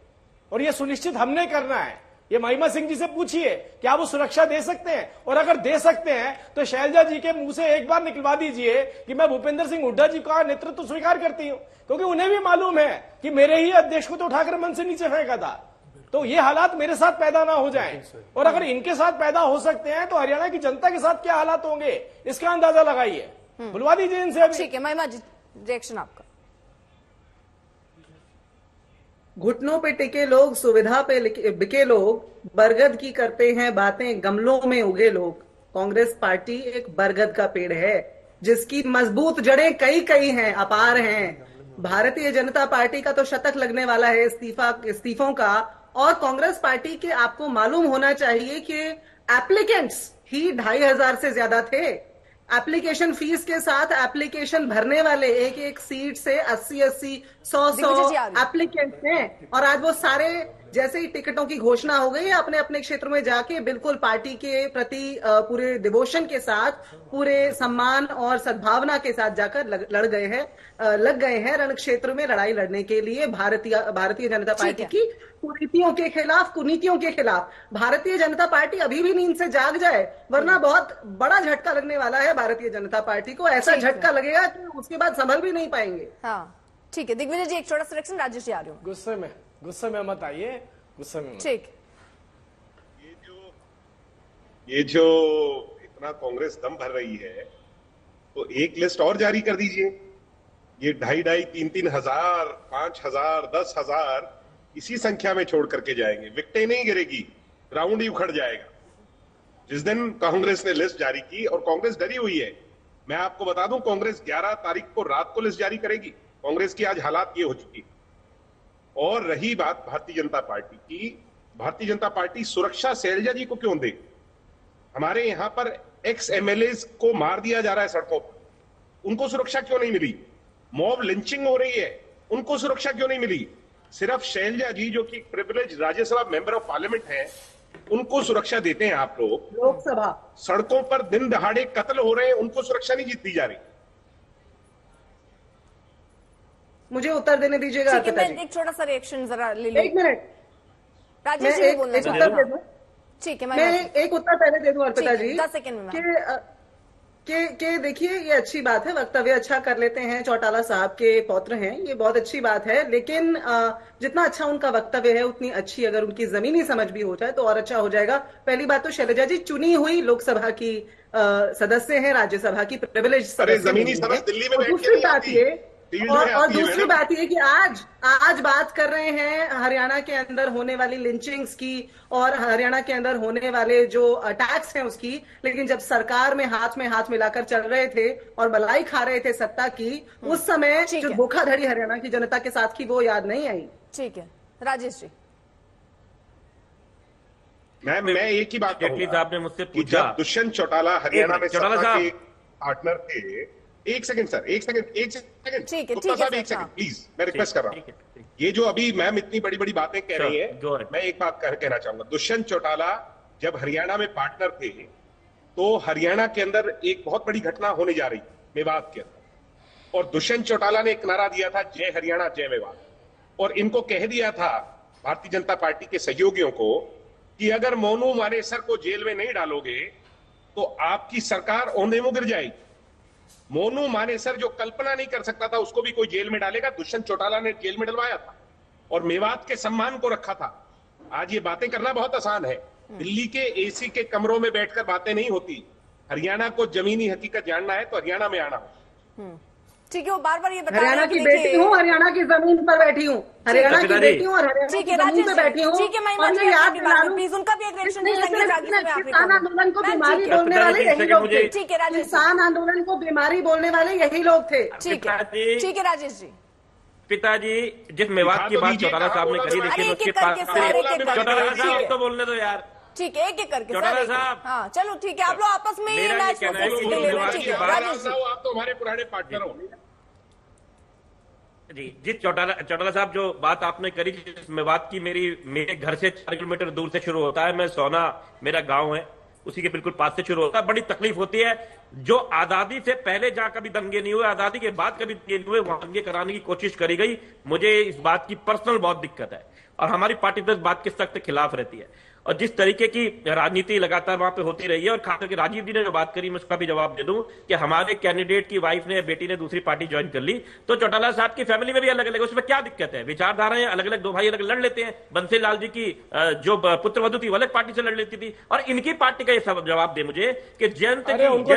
और ये सुनिश्चित हमने करना है। ये महिमा सिंह जी से पूछिए क्या वो सुरक्षा दे सकते हैं, और अगर दे सकते हैं तो शैलजा जी के मुंह से एक बार निकलवा दीजिए कि मैं भूपेंद्र सिंह हुड्डा जी का नेतृत्व स्वीकार करती हूं, क्योंकि उन्हें भी मालूम है कि मेरे ही अध्यक्ष को तो उठाकर मन से नीचे फेंका था। तो ये हालात मेरे साथ पैदा ना हो जाएं, और अगर इनके साथ पैदा हो सकते हैं तो हरियाणा की जनता के साथ क्या हालात होंगे इसका अंदाजा लगाइए। बुलवा दीजिए इनसे अभी। ठीक है महिमा जी, रिएक्शन आपका। घुटनों पे टिके लोग, सुविधा पे बिके लोग, बरगद की करते हैं बातें, गमलों में उगे लोग। कांग्रेस पार्टी एक बरगद का पेड़ है जिसकी मजबूत जड़ें कई कई हैं, अपार हैं। भारतीय जनता पार्टी का तो शतक लगने वाला है इस्तीफों का, और कांग्रेस पार्टी के आपको मालूम होना चाहिए कि एप्लीकेंट्स ही 2500 से ज्यादा थे। एप्लीकेशन फीस के साथ एप्लीकेशन भरने वाले एक एक सीट से 80-80, 100-100 एप्लीकेंट हैं, और आज वो सारे जैसे ही टिकटों की घोषणा हो गई अपने अपने क्षेत्र में जाके बिल्कुल पार्टी के प्रति पूरे डिवोशन के साथ, पूरे सम्मान और सद्भावना के साथ जाकर लग गए हैं रण क्षेत्र में लड़ाई लड़ने के लिए भारतीय जनता पार्टी की कुरीतियों के खिलाफ, कुनीतियों के खिलाफ। भारतीय जनता पार्टी अभी भी नींद से जाग जाए, वरना बहुत बड़ा झटका लगने वाला है भारतीय जनता पार्टी को। ऐसा झटका लगेगा कि उसके बाद संभल भी नहीं पाएंगे। हाँ ठीक है, दिग्विजय जी एक छोटा सिलेक्शन। राजेश जी आ रही हूँ। गुस्से में मत आइए, गुस्से में। ठीक, ये जो इतना कांग्रेस दम भर रही है तो एक लिस्ट और जारी कर दीजिए। ये 2,500, 3,000, 3,000, 5,000, 10,000 इसी संख्या में छोड़ करके जाएंगे, विकटें नहीं गिरेगी, ग्राउंड ही उखड़ जाएगा। जिस दिन कांग्रेस ने लिस्ट जारी की, और कांग्रेस डरी हुई है, मैं आपको बता दूं कांग्रेस 11 तारीख को रात को लिस्ट जारी करेगी। कांग्रेस की आज हालात ये हो चुकी। और रही बात भारतीय जनता पार्टी की, भारतीय जनता पार्टी सुरक्षा शैलजा जी को क्यों दे? हमारे यहां पर एक्स एमएलए को मार दिया जा रहा है सड़कों पर, उनको सुरक्षा क्यों नहीं मिली? मॉब लिंचिंग हो रही है, उनको सुरक्षा क्यों नहीं मिली? सिर्फ शैलजा जी जो कि privilege Rajya Sabha member of parliament हैं, उनको सुरक्षा देते हैं आप लोग। लोकसभा सड़कों पर दिन दहाड़े कत्ल हो रहे हैं, उनको सुरक्षा नहीं दी जा रही। मुझे उत्तर देने दीजिएगा। एक छोटा सा रिएक्शन जरा ले लो। 1 मिनट, राजेश जी बोलना उत्तर। ठीक है, मैं एक उत्तर पहले दे दूं अर्पिता जी। 10 सेकंड में कि देखिए ये अच्छी बात है, वक्तव्य अच्छा कर लेते हैं, चौटाला साहब के पौत्र हैं, ये बहुत अच्छी बात है। लेकिन जितना अच्छा उनका वक्तव्य है उतनी अच्छी अगर उनकी जमीनी समझ भी हो जाए तो और अच्छा हो जाएगा। पहली बात तो शैलजा जी चुनी हुई लोकसभा की सदस्य हैं, राज्यसभा की प्रिविलेज सदस्य। जमीनी समझ दिल्ली में दूसरी बात ये और दूसरी बात ये कि आज बात कर रहे हैं हरियाणा के अंदर होने वाली लिंचिंग्स की और हरियाणा के अंदर होने वाले जो अटैक्स हैं उसकी, लेकिन जब सरकार में हाथ मिलाकर चल रहे थे और मलाई खा रहे थे सत्ता की, उस समय जो धोखाधड़ी हरियाणा की जनता के साथ की वो याद नहीं आई। ठीक है राजेश जी। मैं एक ही बात कहूंगा, आपने मुझसे पूछा जब दुष्यंत चौटाला हरियाणा में सत्ता के पार्टनर थे। एक सेकंड सर, एक सेकंड गुप्ता साहब, एक सेकंड प्लीज, मैं रिक्वेस्ट कर रहा हूं। ये जो अभी मैम इतनी बड़ी बड़ी बातें कह रही है, मैं एक बात कहना चाहूंगा। दुष्यंत चौटाला जब हरियाणा में पार्टनर थे तो हरियाणा के अंदर एक बहुत बड़ी घटना होने जा रही मेवात के अंदर, और दुष्यंत चौटाला ने एक नारा दिया था, जय हरियाणा जय मेवात, और इनको कह दिया था भारतीय जनता पार्टी के सहयोगियों को कि अगर मोनू मानेसर को जेल में नहीं डालोगे तो आपकी सरकार औंधे मुंह गिर जाएगी। मोनू मानेसर जो कल्पना नहीं कर सकता था उसको भी कोई जेल में डालेगा, दुष्यंत चौटाला ने जेल में डलवाया था और मेवात के सम्मान को रखा था। आज ये बातें करना बहुत आसान है, दिल्ली के एसी के कमरों में बैठकर बातें नहीं होती। हरियाणा को जमीनी हकीकत जानना है तो हरियाणा में आना हो। ठीक है, वो बार-बार ये बता हरियाणा की बेटी हूँ, हरियाणा की जमीन पर बैठी हूँ, हरियाणा की बेटी हूँ और हरियाणा की जमीन पर बैठी हूँ। ठीक है, मैं याद दिला दूं प्लीज, उनका भी एक रिएक्शन किसान आंदोलन को बीमारी बोलने वाले यही लोग थे। ठीक है राजेश, किसान आंदोलन को बीमारी बोलने वाले यही लोग थे। ठीक है राजेश जी। पिताजी जिस मेवात की बात चौटाला साहब ने करी, लेकिन उसके पास चौटाला साहब तो बोलने दो यार। ठीक है, एक एक करके चौटाला साहब। हाँ चलो ठीक है, आप लोग आपस में मैच आप तो हमारे पुराने पार्टनर हो जी। जिस चौटाला साहब जो बात आपने करी, जिस मेवात की मेरे घर से 4 किलोमीटर दूर से शुरू होता है, मैं सोना मेरा गांव है, उसी के बिल्कुल पास से शुरू होता है। बड़ी तकलीफ होती है, जो आजादी से पहले जहां कभी दंगे नहीं हुए, आजादी के बाद कभी दंगे नहीं हुए, वहां दंगे कराने की कोशिश करी गई। मुझे इस बात की पर्सनल बहुत दिक्कत है। और हमारी पार्टी तो इस बात के सख्त खिलाफ रहती है। और जिस तरीके की राजनीति लगातार वहां पे होती रही है, और खासकर के राजीव जी ने जो बात करी मैं उसका भी जवाब दे दूं कि हमारे कैंडिडेट की वाइफ ने, बेटी ने दूसरी पार्टी ज्वाइन कर ली, तो चौटाला साहब की फैमिली में भी अलग अलग, उसमें क्या दिक्कत है? विचारधाराएं अलग अलग, दो भाई अलग लड़ लेते हैं। बंसी लाल जी की जो पुत्रवधू थी वो अलग पार्टी से लड़ लेती थी, और इनकी पार्टी का ये सब जवाब दे मुझे कि जयंत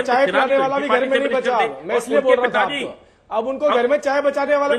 चाय पिलाने वाला भी घर में नहीं बचा, मैं इसलिए बोल रहा था। अब उनको घर में चाय बचाने वाला,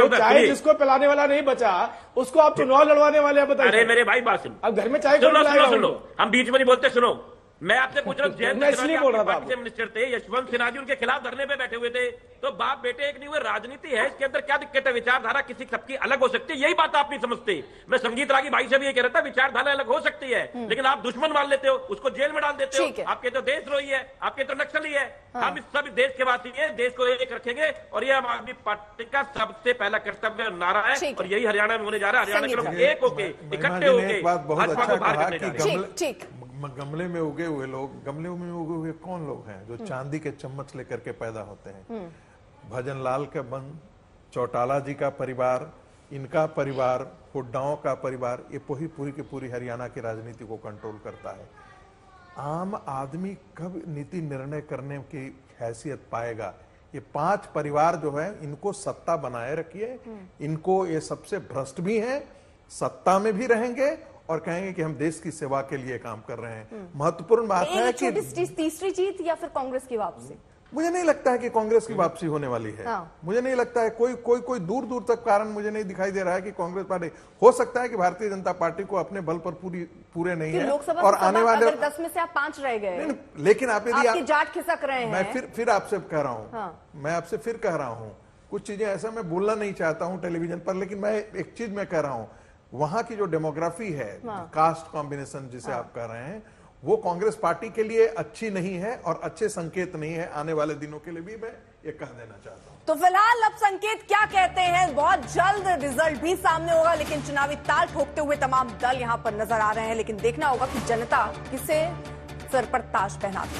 चाय जिसको पिलाने वाला नहीं बचा उसको आप चुनाव लड़वाने वाले हैं, बताइए। अरे मेरे भाई बात सुनो, अब घर में चाय सुनो, हम बीच में नहीं बोलते, सुनो। मैं आपसे पूछ रहा हूँ, जयंत सिन्हा मिनिस्टर थे, यशवंत सिन्हा जी उनके खिलाफ धरने पे बैठे हुए थे, तो बाप बेटे एक नहीं हुए। राजनीति है, इसके अंदर क्या दिक्कत है? विचारधारा किसी सबकी अलग हो सकती है, यही बात आप नहीं समझते। मैं संगीत रागी भाई से भी ये कह रहा था, विचारधारा अलग हो सकती है, लेकिन आप दुश्मन मान लेते हो, उसको जेल में डाल देते हो। आपके तो देशद्रोही है, आपके तो नक्सली है। हम इस सब देश के वासी हैं, देश को एक रखेंगे, और ये आम आदमी पार्टी का सबसे पहला कर्तव्य और नारा है, और यही हरियाणा में होने जा रहा है। हरियाणा के लोग एक होके, इकट्ठे होके भाजपा को बाहर करने जा रहे हैं। गमले में उगे हुए लोग, गमले में उगे हुए कौन लोग हैं जो चांदी के चम्मच लेकर के पैदा होते हैं? भजन लाल का बंद, चौटाला जी का परिवार, इनका परिवार, हुड्डाओं का परिवार, ये पूरी की पूरी हरियाणा की राजनीति को कंट्रोल करता है। आम आदमी कब नीति निर्णय करने की हैसियत पाएगा? ये 5 परिवार जो है, इनको सत्ता बनाए रखिए, इनको ये सबसे भ्रष्ट भी हैं, सत्ता में भी रहेंगे और कहेंगे कि हम देश की सेवा के लिए काम कर रहे हैं। महत्वपूर्ण बात है कि तीसरी जीत या फिर कांग्रेस की वापसी? मुझे नहीं लगता है कि कांग्रेस की वापसी होने वाली है। मुझे नहीं लगता है, कोई दूर दूर तक कारण मुझे नहीं दिखाई दे रहा है कि कांग्रेस पार्टी, हो सकता है कि भारतीय जनता पार्टी को अपने बल पर पूरे नहीं है, और आने वाले 10 में से आप 5 रह गए, लेकिन आप यदि आपकी जाट खिसक रहे हैं। मैं फिर आपसे कह रहा हूँ, मैं आपसे फिर कह रहा हूँ, कुछ चीजें ऐसा मैं बोलना नहीं चाहता हूँ टेलीविजन पर, लेकिन मैं एक चीज मैं कह रहा हूँ, वहां की जो डेमोग्राफी है, कास्ट कॉम्बिनेशन जिसे आप कह रहे हैं, वो कांग्रेस पार्टी के लिए अच्छी नहीं है और अच्छे संकेत नहीं है। आने वाले दिनों के लिए भी मैं ये कह देना चाहता हूं। तो फिलहाल अब संकेत क्या कहते हैं, बहुत जल्द रिजल्ट भी सामने होगा, लेकिन चुनावी ताल ठोकते हुए तमाम दल यहां पर नजर आ रहे हैं। लेकिन देखना होगा कि जनता किसे सर पर ताज पहनाती है।